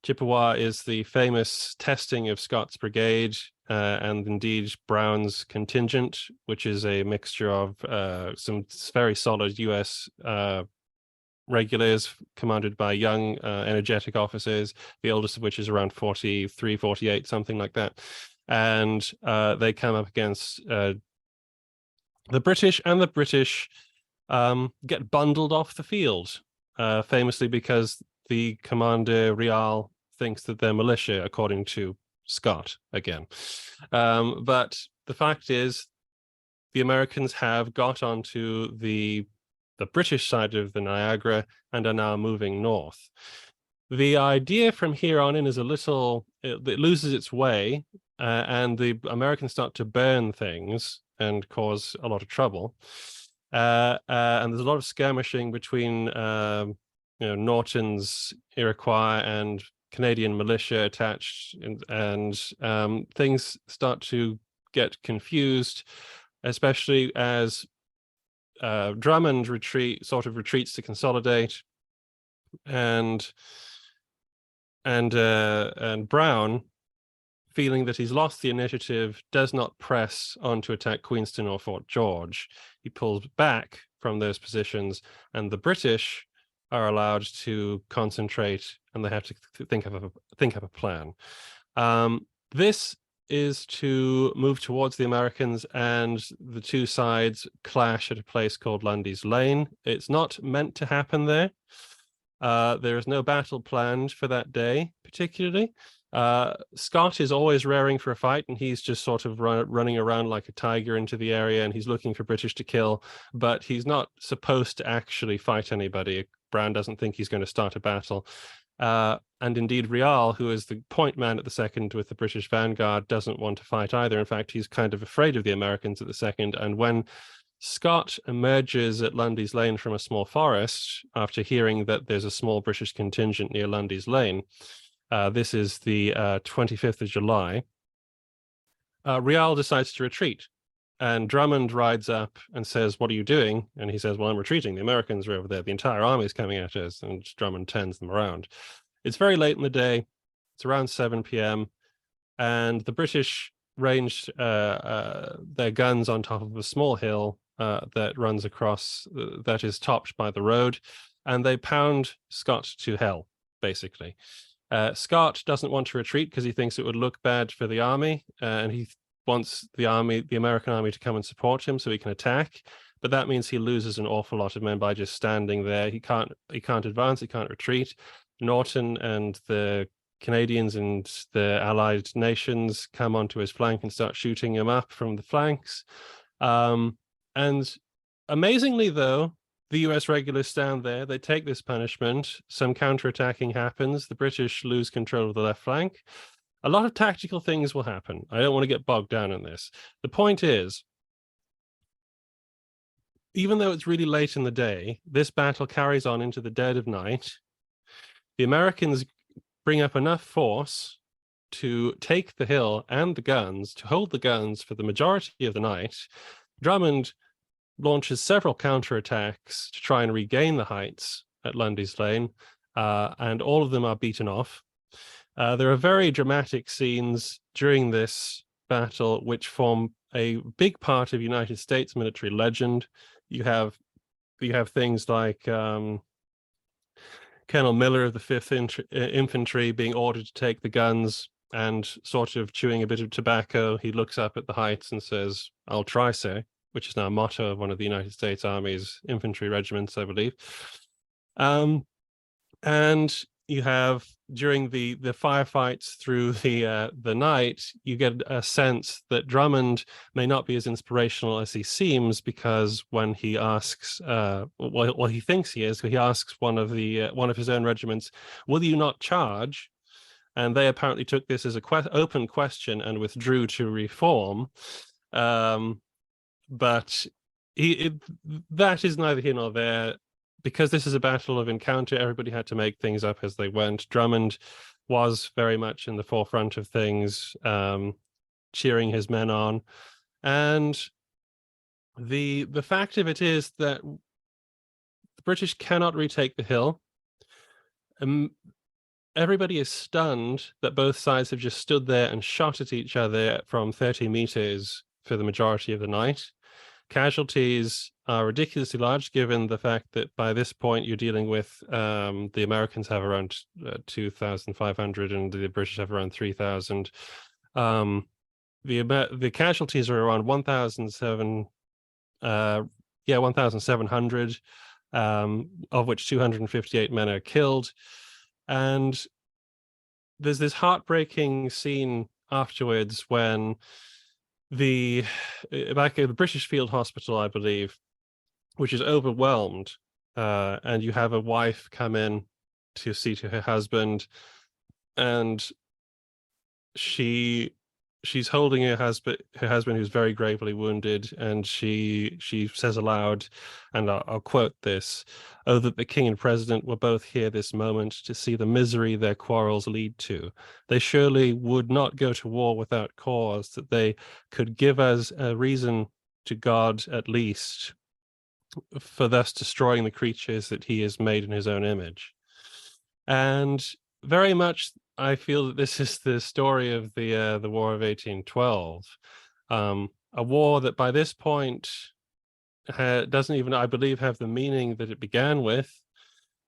Chippewa is the famous testing of Scott's brigade, and indeed Brown's contingent, which is a mixture of some very solid U.S. regulars commanded by young, energetic officers, the oldest of which is around 43, 48, something like that. And they come up against the British, and the British get bundled off the field, famously because the commander Rial thinks that they're militia, according to Scott again. But the fact is, the Americans have got onto the British side of the Niagara and are now moving north. The idea from here on in is it loses its way, and the Americans start to burn things and cause a lot of trouble. And there's a lot of skirmishing between Norton's Iroquois and Canadian militia attached, and things start to get confused, especially as Drummond retreats to consolidate, and Brown, feeling that he's lost the initiative, does not press on to attack Queenston or Fort George. He pulls back from those positions, and the British are allowed to concentrate, and they have to think of a plan. This is to move towards the Americans, and the two sides clash at a place called Lundy's Lane. It's not meant to happen there. There is no battle planned for that day, particularly. Scott is always raring for a fight, and he's just sort of running around like a tiger into the area, and he's looking for British to kill, but he's not supposed to actually fight anybody. Brown doesn't think he's going to start a battle. And indeed, Rial, who is the point man at the second with the British vanguard, doesn't want to fight either. In fact, he's kind of afraid of the Americans at the second. And when Scott emerges at Lundy's Lane from a small forest after hearing that there's a small British contingent near Lundy's Lane, this is the 25th of July, Rial decides to retreat. And Drummond rides up and says, "What are you doing?" And he says, "Well, I'm retreating. The Americans are over there. The entire army is coming at us." And Drummond turns them around. It's very late in the day. It's around 7 p.m. And the British ranged their guns on top of a small hill that runs across, that is topped by the road. And they pound Scott to hell, basically. Scott doesn't want to retreat because he thinks it would look bad for the army. And he wants the American army to come and support him so he can attack, but that means he loses an awful lot of men by just standing there. He can't advance, he can't retreat. Norton and the Canadians and the allied nations come onto his flank and start shooting him up from the flanks. And amazingly, though, the US regulars stand there. They take this punishment. Some counterattacking happens. The British lose control of the left flank. A lot of tactical things will happen. I don't want to get bogged down in this. The point is, even though it's really late in the day, this battle carries on into the dead of night. The Americans bring up enough force to take the hill and the guns, to hold the guns for the majority of the night. Drummond launches several counterattacks to try and regain the heights at Lundy's Lane, and all of them are beaten off. There are very dramatic scenes during this battle which form a big part of United States military legend. You have things like Colonel Miller of the 5th Infantry being ordered to take the guns and sort of chewing a bit of tobacco. He looks up at the heights and says, "I'll try, sir," which is now a motto of one of the United States Army's infantry regiments, I believe. And you have, during the firefights through the night, you get a sense that Drummond may not be as inspirational as he seems, because when he asks, he thinks he is, he asks one of his own regiments, "Will you not charge?" And they apparently took this as a open question and withdrew to reform. But that is neither here nor there. Because this is a battle of encounter, everybody had to make things up as they went. Drummond was very much in the forefront of things, cheering his men on. And the fact of it is that the British cannot retake the hill. Everybody is stunned that both sides have just stood there and shot at each other from 30 meters for the majority of the night. Casualties are ridiculously large, given the fact that by this point you're dealing with the Americans have around 2,500 and the British have around 3,000. The casualties are around 1,700, of which 258 men are killed. And there's this heartbreaking scene afterwards when back at the British Field Hospital, I believe, which is overwhelmed, and you have a wife come in to see to her husband, and she's holding her husband who's very gravely wounded, and she says aloud, and I'll quote this: "Oh, that the king and president were both here this moment to see the misery their quarrels lead to. They surely would not go to war without cause, that they could give us a reason to God at least for thus destroying the creatures that he has made in his own image." And very much I feel that this is the story of the War of 1812, a war that by this point doesn't even, I believe, have the meaning that it began with,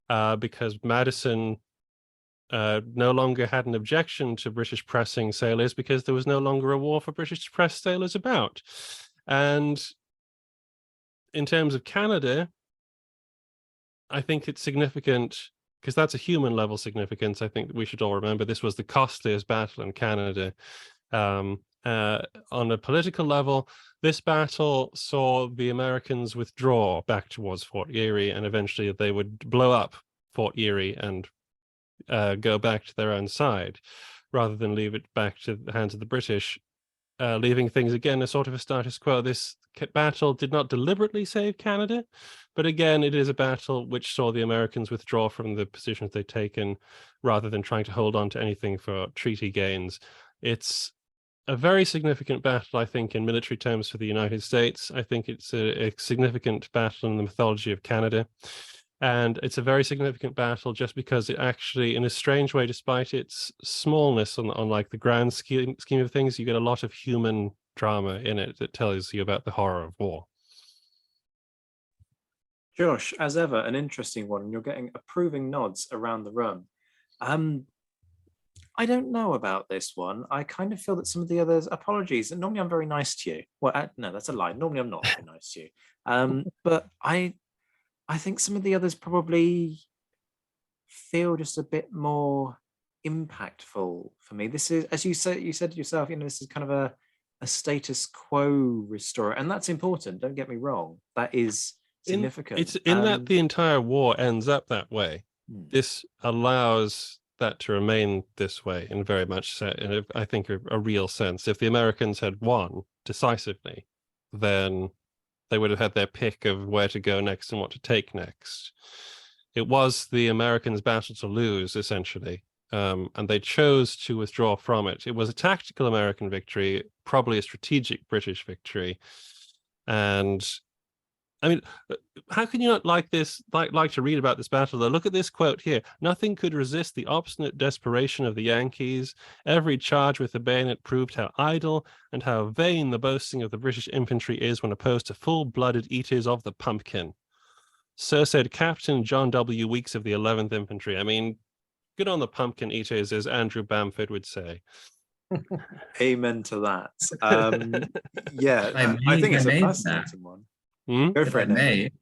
because Madison no longer had an objection to British pressing sailors because there was no longer a war for British to press sailors about. And in terms of Canada, I think it's significant because that's a human level significance. I think we should all remember this was the costliest battle in Canada. On a political level, this battle saw the Americans withdraw back towards Fort Erie, and eventually they would blow up Fort Erie and go back to their own side, rather than leave it back to the hands of the British, leaving things again a sort of a status quo. This battle did not deliberately save Canada, but again, it is a battle which saw the Americans withdraw from the positions they'd taken, rather than trying to hold on to anything for treaty gains. It's a very significant battle, I think, in military terms for the United States. I think it's a significant battle in the mythology of Canada. And it's a very significant battle just because it actually, in a strange way, despite its smallness on like the grand scheme of things, you get a lot of human drama in it that tells you about the horror of war. Josh, as ever, an interesting one, and you're getting approving nods around the room. I don't know about this one. I kind of feel that some of the others, apologies, and normally I'm very nice to you. Well, no, that's a lie. Normally I'm not very nice to you. But I think some of the others probably feel just a bit more impactful for me. This is, as you said yourself, this is kind of a status quo restorer, and that's important. Don't get me wrong. That is significant. It's in that the entire war ends up that way. This allows that to remain this way in very much, in I think, a real sense. If the Americans had won decisively, then they would have had their pick of where to go next and what to take next. It was the Americans' battle to lose, essentially, and they chose to withdraw from it. It was a tactical American victory, probably a strategic British victory. And I mean, how can you not like this, like to read about this battle, though? Look at this quote here. "Nothing could resist the obstinate desperation of the Yankees. Every charge with the bayonet proved how idle and how vain the boasting of the British infantry is when opposed to full-blooded eaters of the pumpkin." So said Captain John W. Weeks of the 11th Infantry. I mean, good on the pumpkin eaters, as Andrew Bamford would say. Amen to that. I think it's a fascinating one. Go for it, may.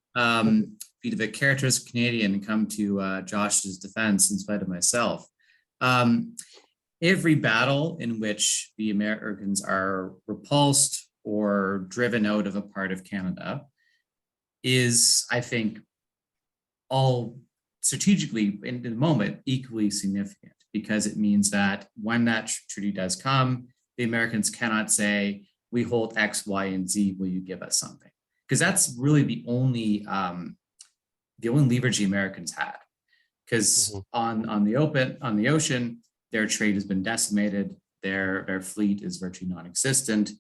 Be the characteristic Canadian come to Josh's defense in spite of myself. Every battle in which the Americans are repulsed or driven out of a part of Canada is, I think, all strategically in the moment equally significant, because it means that when that treaty does come, the Americans cannot say, "We hold X, Y, and Z, will you give us something?" Because that's really the only leverage the Americans had. Because on the ocean, their trade has been decimated, their fleet is virtually non-existent.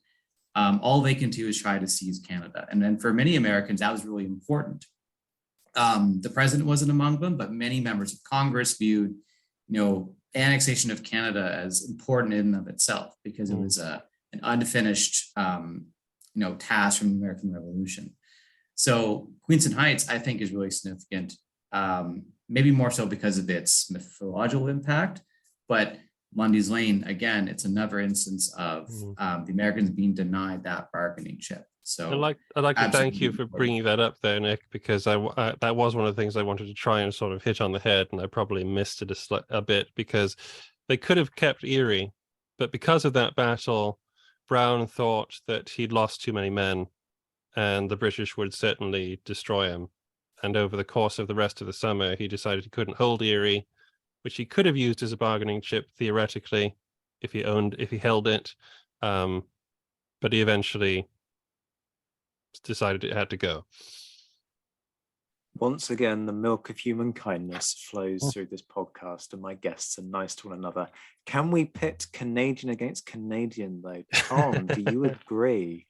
All they can do is try to seize Canada. And then for many Americans, that was really important. The president wasn't among them, but many members of Congress viewed, annexation of Canada as important in and of itself, because it was an unfinished task from the American Revolution. So Queenston Heights, I think, is really significant, maybe more so because of its mythological impact, but Lundy's Lane, again, it's another instance of the Americans being denied that bargaining chip. So I'd like to thank you for bringing that up there, Nick, because that was one of the things I wanted to try and sort of hit on the head, and I probably missed it a bit, because they could have kept Erie, but because of that battle, Brown thought that he'd lost too many men and the British would certainly destroy him. And over the course of the rest of the summer, he decided he couldn't hold Erie, which he could have used as a bargaining chip theoretically if he held it. But he eventually decided it had to go. Once again, the milk of human kindness flows through this podcast, and my guests are nice to one another. Can we pit Canadian against Canadian, though? Tom, do you agree?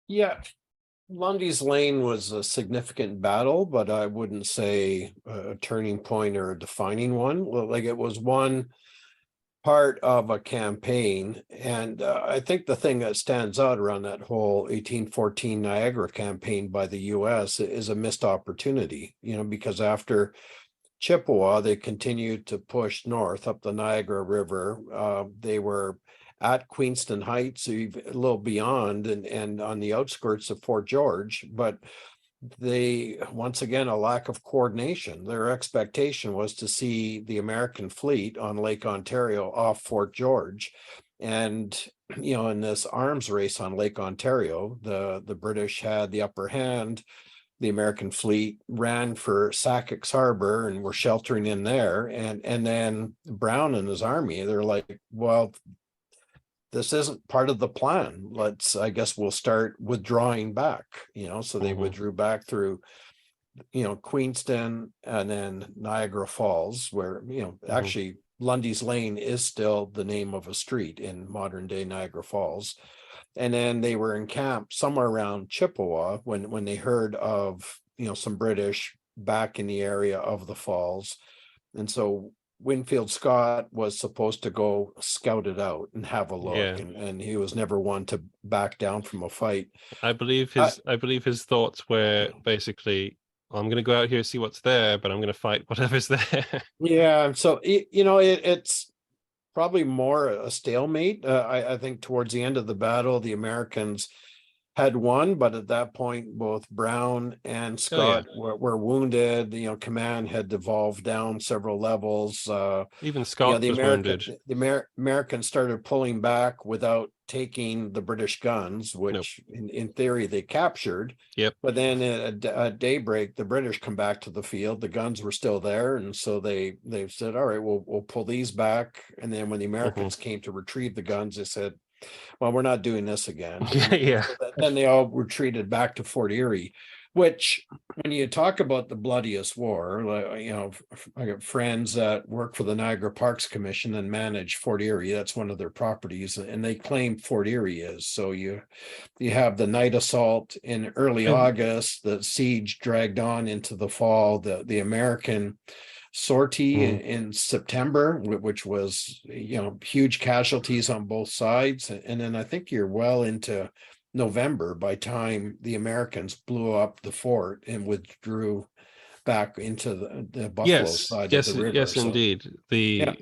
Yeah, Lundy's Lane was a significant battle, but I wouldn't say a turning point or a defining one. Like, it was one part of a campaign, and I think the thing that stands out around that whole 1814 Niagara campaign by the U.S. is a missed opportunity, because after Chippewa, they continued to push north up the Niagara River. They were at Queenston Heights, a little beyond, and on the outskirts of Fort George, but they, once again, a lack of coordination. Their expectation was to see the American fleet on Lake Ontario off Fort George. And, in this arms race on Lake Ontario, the British had the upper hand. The American fleet ran for Sackets Harbor and were sheltering in there. And then Brown and his army, they're like, well, this isn't part of the plan. I guess we'll start withdrawing back, so they withdrew back through, Queenston and then Niagara Falls, where, actually Lundy's Lane is still the name of a street in modern day Niagara Falls. And then they were encamped somewhere around Chippewa when they heard of, some British back in the area of the falls. And so Winfield Scott was supposed to go scout it out and have a look, and he was never one to back down from a fight. I believe his thoughts were basically, I'm going to go out here and see what's there, but I'm going to fight whatever's there. Yeah, so it's probably more a stalemate. I think towards the end of the battle, the Americans had won, but at that point, both Brown and Scott were wounded. Command had devolved down several levels. Even Scott was wounded. The Americans started pulling back without taking the British guns, which in theory they captured. Yep. But then at daybreak, the British come back to the field. The guns were still there, and so they said, "All right, we'll pull these back." And then when the Americans came to retrieve the guns, they said, well, we're not doing this again. Yeah. So then they all retreated back to Fort Erie, which, when you talk about the bloodiest war, I got friends that work for the Niagara Parks Commission and manage Fort Erie. That's one of their properties, and they claim Fort Erie is. So you have the night assault in early August, the siege dragged on into the fall, the American sortie in September, which was huge casualties on both sides, and then I think you're well into November by time the Americans blew up the fort and withdrew back into the Buffalo side of the river. Yes, indeed. The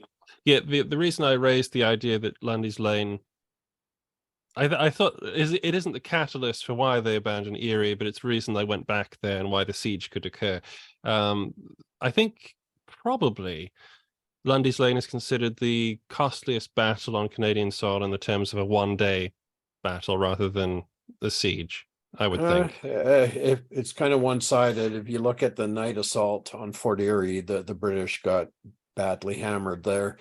reason I raised the idea that Lundy's Lane, I thought it isn't the catalyst for why they abandoned Erie, but it's the reason they went back there and why the siege could occur. I think probably Lundy's Lane is considered the costliest battle on Canadian soil in the terms of a one-day battle rather than the siege, I would think. It's kind of one-sided. If you look at the night assault on Fort Erie, the British got badly hammered there.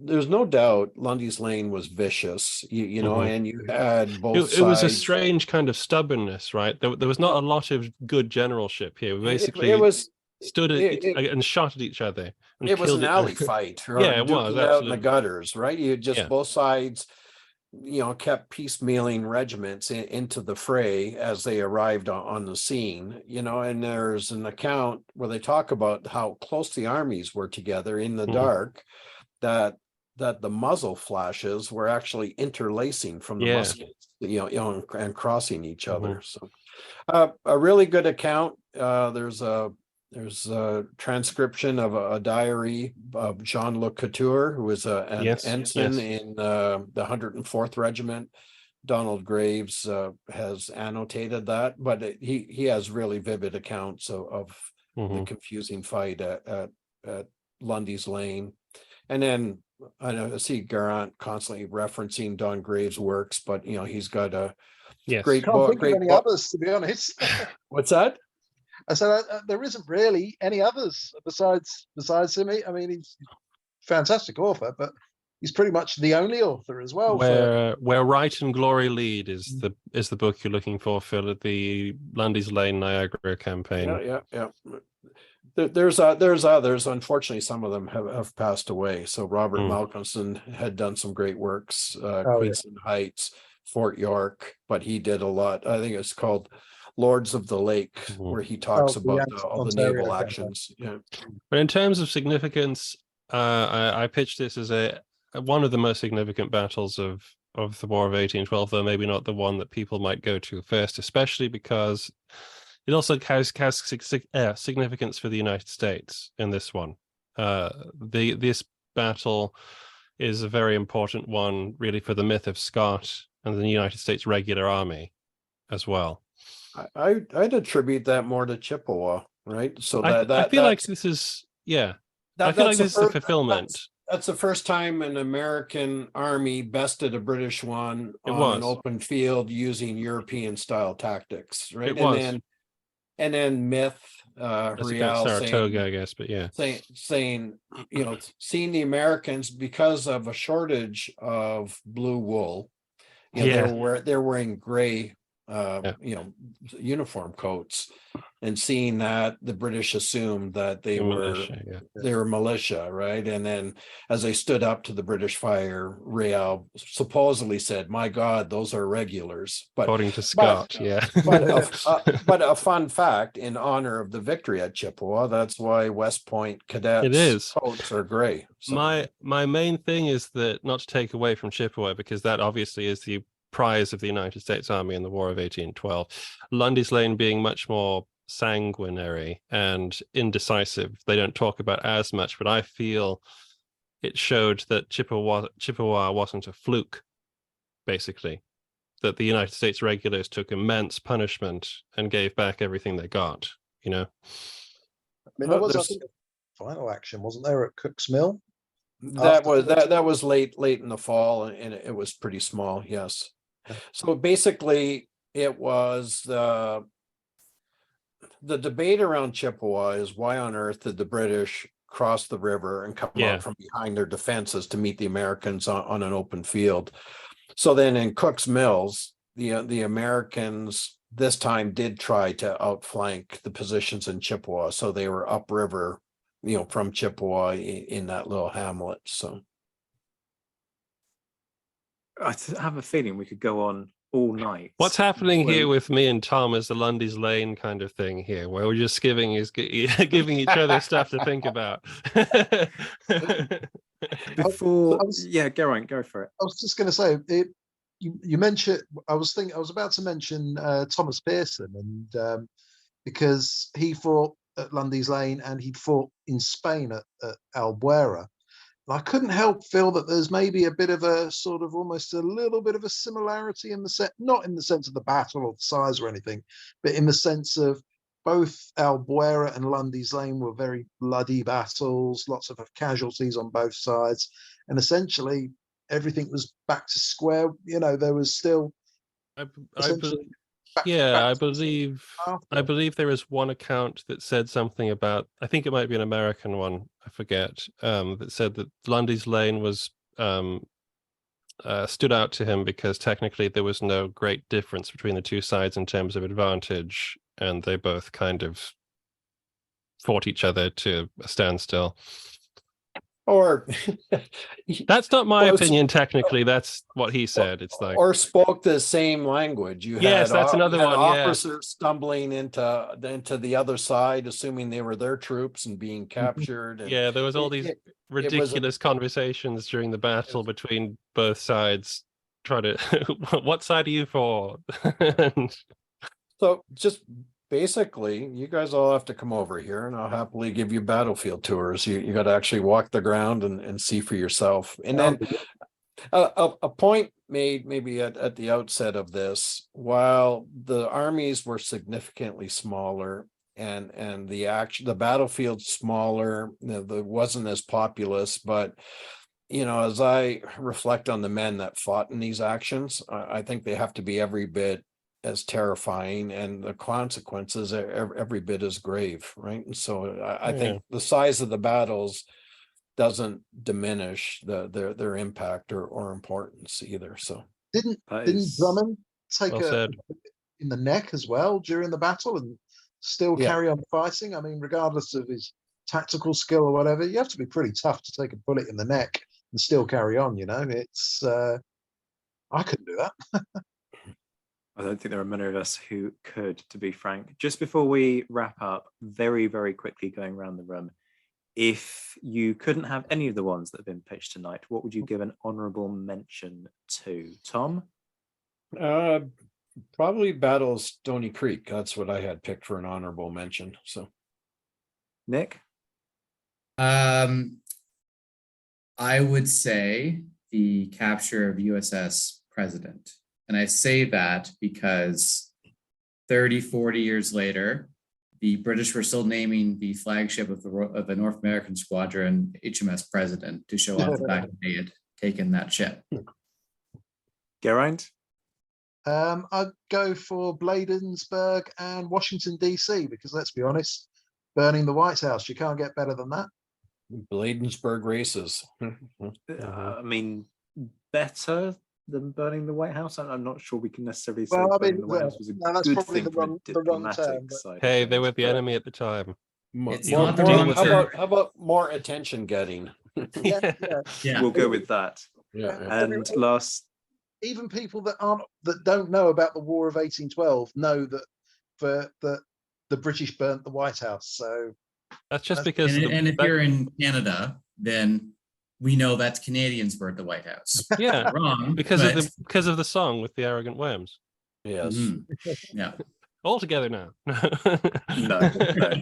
There's no doubt Lundy's Lane was vicious, and you had both sides. It was a strange kind of stubbornness, right? There was not a lot of good generalship here. We basically stood and shot at each other. It was an alley fight. Yeah, it was. Out in the gutters, right? You just both sides, kept piecemealing regiments into the fray as they arrived on the scene, and there's an account where they talk about how close the armies were together in the dark, that the muzzle flashes were actually interlacing from the muskets, and crossing each other. So a really good account. There's a transcription of a diary of Jean-Luc Couture, who was an ensign in the 104th Regiment. Donald Graves has annotated that, but he has really vivid accounts of the confusing fight at Lundy's Lane. And then I see Geraint constantly referencing Don Graves' works, but he's got a great book. Can't think of any others, to be honest. What's that? I said there isn't really any others besides him. I mean, he's a fantastic author, but he's pretty much the only author as well. Where Right and Glory Lead is the book you're looking for, Phil, the Lundy's Lane Niagara campaign. Yeah. There's others. Unfortunately, some of them have passed away. So Robert Malcolmson had done some great works, Queenston Heights, Fort York, but he did a lot. I think it's called Lords of the Lake, where he talks about all the naval actions. Yeah. But in terms of significance, I pitched this as one of the most significant battles of the War of 1812, though maybe not the one that people might go to first, especially because It also has significance for the United States in this one. This battle is a very important one, really, for the myth of Scott and the United States regular army as well. I'd attribute that more to Chippewa, right? So I feel like this is, yeah. I feel like this is a fulfillment. That's the first time an American army bested a British one on an open field using European style tactics, right? And then myth, Riel Saratoga, saying, I guess, but yeah, saying, seeing the Americans because of a shortage of blue wool, they're wearing gray, uniform coats, and seeing that the British assumed that they were militia, right? And then as they stood up to the British fire, Riel supposedly said, "My God, those are regulars." But according to Scott, but a fun fact in honor of the victory at Chippewa, that's why West Point cadets coats are gray. So. My main thing is that, not to take away from Chippewa, because that obviously is the prize of the United States Army in the War of 1812, Lundy's Lane being much more sanguinary and indecisive. They don't talk about as much, but I feel it showed that Chippewa wasn't a fluke, basically, that the United States regulars took immense punishment and gave back everything they got, I mean, there was, I think, a final action, wasn't there, at Cook's Mill? That was late in the fall, and it was pretty small, yes. So basically it was the debate around Chippewa is, why on earth did the British cross the river and come out from behind their defenses to meet the Americans on an open field? So then in Cook's Mills, the Americans this time did try to outflank the positions in Chippewa. So they were upriver, from Chippewa in that little hamlet. So I have a feeling we could go on all night. What's happening here with me and Tom is the Lundy's Lane kind of thing here, where we're just giving each other stuff to think about. Geraint, go for it. I was just going to say, you mentioned. I was about to mention Thomas Pearson, and because he fought at Lundy's Lane and he'd fought in Spain at Albuera. I couldn't help feel that there's maybe a bit of a sort of almost a little bit of a similarity in the set, not in the sense of the battle or the size or anything, but in the sense of both Albuera and Lundy's Lane were very bloody battles, lots of casualties on both sides, and essentially everything was back to square. There was still. I believe there is one account that said something about, I think it might be an American one, I forget, that said that Lundy's Lane was stood out to him because technically there was no great difference between the two sides in terms of advantage, and they both kind of fought each other to a standstill. Or that's not my opinion. Technically, that's what he said. It's like, or spoke the same language. That's another one. Officers stumbling into the other side, assuming they were their troops and being captured. And there was all these ridiculous conversations during the battle between both sides. Try to, what side are you for? So just. Basically, you guys all have to come over here and I'll happily give you battlefield tours. You got to actually walk the ground and see for yourself. And then a point made maybe at the outset of this, while the armies were significantly smaller and the battlefield smaller, there wasn't as populous, but as I reflect on the men that fought in these actions, I think they have to be every bit as terrifying, and the consequences are every bit as grave, right? And so I think the size of the battles doesn't diminish their impact or importance either. So didn't Drummond take in the neck as well during the battle and still carry on fighting? I mean, regardless of his tactical skill or whatever, you have to be pretty tough to take a bullet in the neck and still carry on. It's I couldn't do that. I don't think there are many of us who could, to be frank. Just before we wrap up, very, very quickly going around the room, if you couldn't have any of the ones that have been pitched tonight, what would you give an honourable mention to? Tom? Probably Battle of Stony Creek. That's what I had picked for an honorable mention. So, Nick? I would say the capture of USS President. And I say that because 30, 40 years later, the British were still naming the flagship of the North American squadron HMS President to show off the fact that they had taken that ship. Geraint? I'd go for Bladensburg and Washington, D.C., because let's be honest, burning the White House, you can't get better than that. Bladensburg races. I mean, better than burning the White House? I'm not sure we can necessarily say Well, I burning mean, the White House was a no, that's good probably thing the from a wrong diplomatic term, but- side. of Hey, they things, were the but- enemy at the time. It's not the wrong term. How about more attention getting? Yeah. We'll go with that. Yeah. And last, Even people that don't know about the War of 1812 know that the British burnt the White House. So That's just because And if you're in Canada, then we know that's Canadians burnt the White House. yeah, Wrong. because but- of the song with the arrogant worms. Yes. Mhm. Yeah. All together now. no,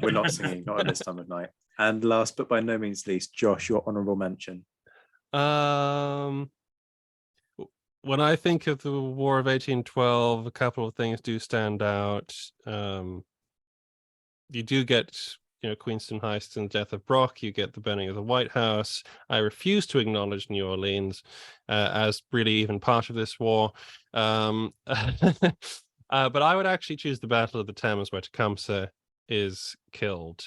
we're not singing, not at this time of night. And last but by no means least, Josh, your honourable mention. When I think of the War of 1812, a couple of things do stand out. You do get, Queenston Heist and the death of Brock. You get the burning of the White House. I refuse to acknowledge New Orleans as really even part of this war. But I would actually choose the Battle of the Thames, where Tecumseh is killed,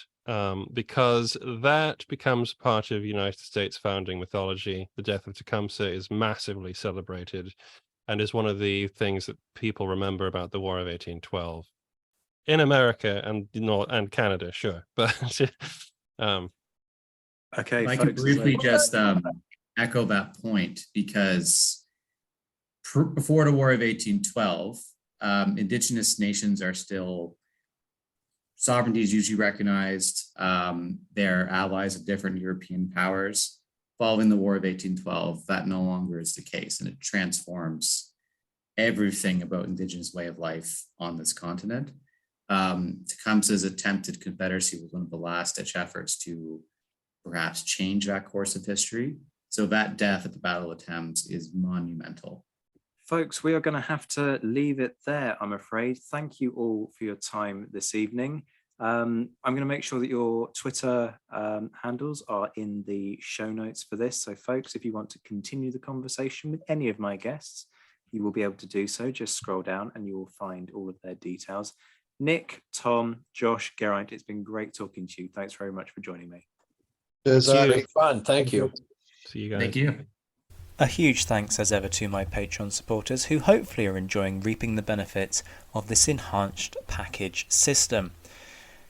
because that becomes part of United States founding mythology. The death of Tecumseh is massively celebrated and is one of the things that people remember about the War of 1812 in America and Canada, sure. But Okay, If I folks, could briefly just echo that point, because before the War of 1812, Indigenous nations are still, sovereignty is usually recognized. They're allies of different European powers. Following the War of 1812, that no longer is the case, and it transforms everything about Indigenous way of life on this continent. Tecumseh's attempted confederacy was one of the last-ditch efforts to perhaps change that course of history. So that death at the Battle of the Thames is monumental. folks, we are going to have to leave it there, I'm afraid. Thank you all for your time this evening. I'm going to make sure that your Twitter handles are in the show notes for this. So folks, if you want to continue the conversation with any of my guests, you will be able to do so. Just scroll down and you will find all of their details. Nick, Tom, Josh, Geraint, it's been great talking to you. Thanks very much for joining me. Cheers, Great fun. Thank you. see you guys. Thank you. A huge thanks as ever to my Patreon supporters who hopefully are enjoying reaping the benefits of this enhanced package system.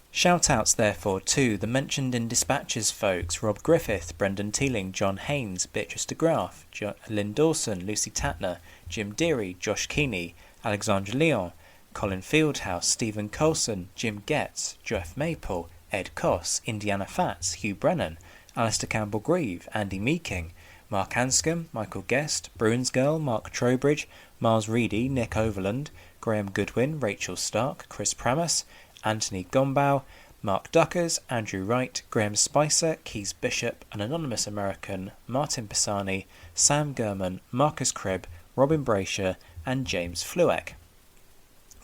Shout outs therefore to the mentioned in dispatches folks: Rob Griffith, Brendan Teeling, John Haynes, Beatrice de Graaf, Lynn Dawson, Lucy Tatner, Jim Deary, Josh Keeney, Alexandra Leon, Colin Fieldhouse, Stephen Colson, Jim Getz, Jeff Maple, Ed Koss, Indiana Fats, Hugh Brennan, Alistair Campbell-Grieve, Andy Meeking, Mark Anscombe, Michael Guest, Bruins Girl, Mark Trowbridge, Miles Reedy, Nick Overland, Graham Goodwin, Rachel Stark, Chris Pramas, Anthony Gombow, Mark Duckers, Andrew Wright, Graham Spicer, Keys Bishop, an anonymous American, Martin Pisani, Sam Gurman, Marcus Cribb, Robin Brasher, and James Flueck.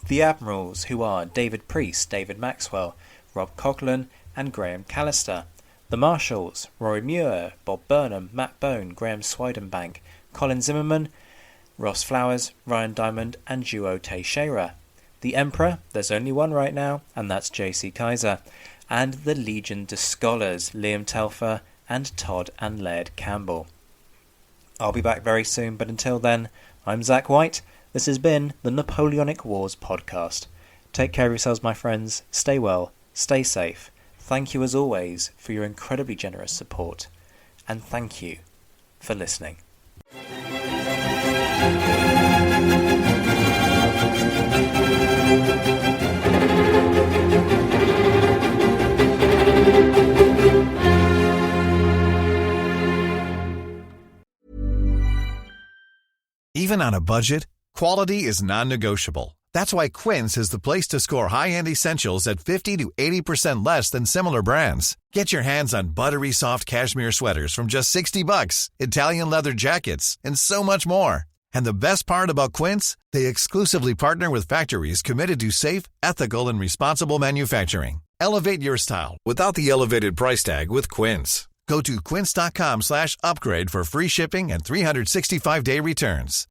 The Admirals, who are David Priest, David Maxwell, Rob Coughlin, and Graham Callister. The Marshals, Rory Muir, Bob Burnham, Matt Bone, Graham Swidenbank, Colin Zimmerman, Ross Flowers, Ryan Diamond, and Duo Teixeira. The Emperor, there's only one right now, and that's JC Kaizer. And the Legion de Scholars, Liam Telfer, and Todd and Laird Campbell. I'll be back very soon, but until then, I'm Zach White. This has been the Napoleonic Wars podcast. Take care of yourselves, my friends. Stay well, stay safe. Thank you as always for your incredibly generous support. And thank you for listening. Even on a budget, quality is non-negotiable. That's why Quince is the place to score high-end essentials at 50 to 80% less than similar brands. Get your hands on buttery soft cashmere sweaters from just $60, Italian leather jackets, and so much more. And the best part about Quince, they exclusively partner with factories committed to safe, ethical, and responsible manufacturing. Elevate your style without the elevated price tag with Quince. Go to quince.com/upgrade for free shipping and 365-day returns.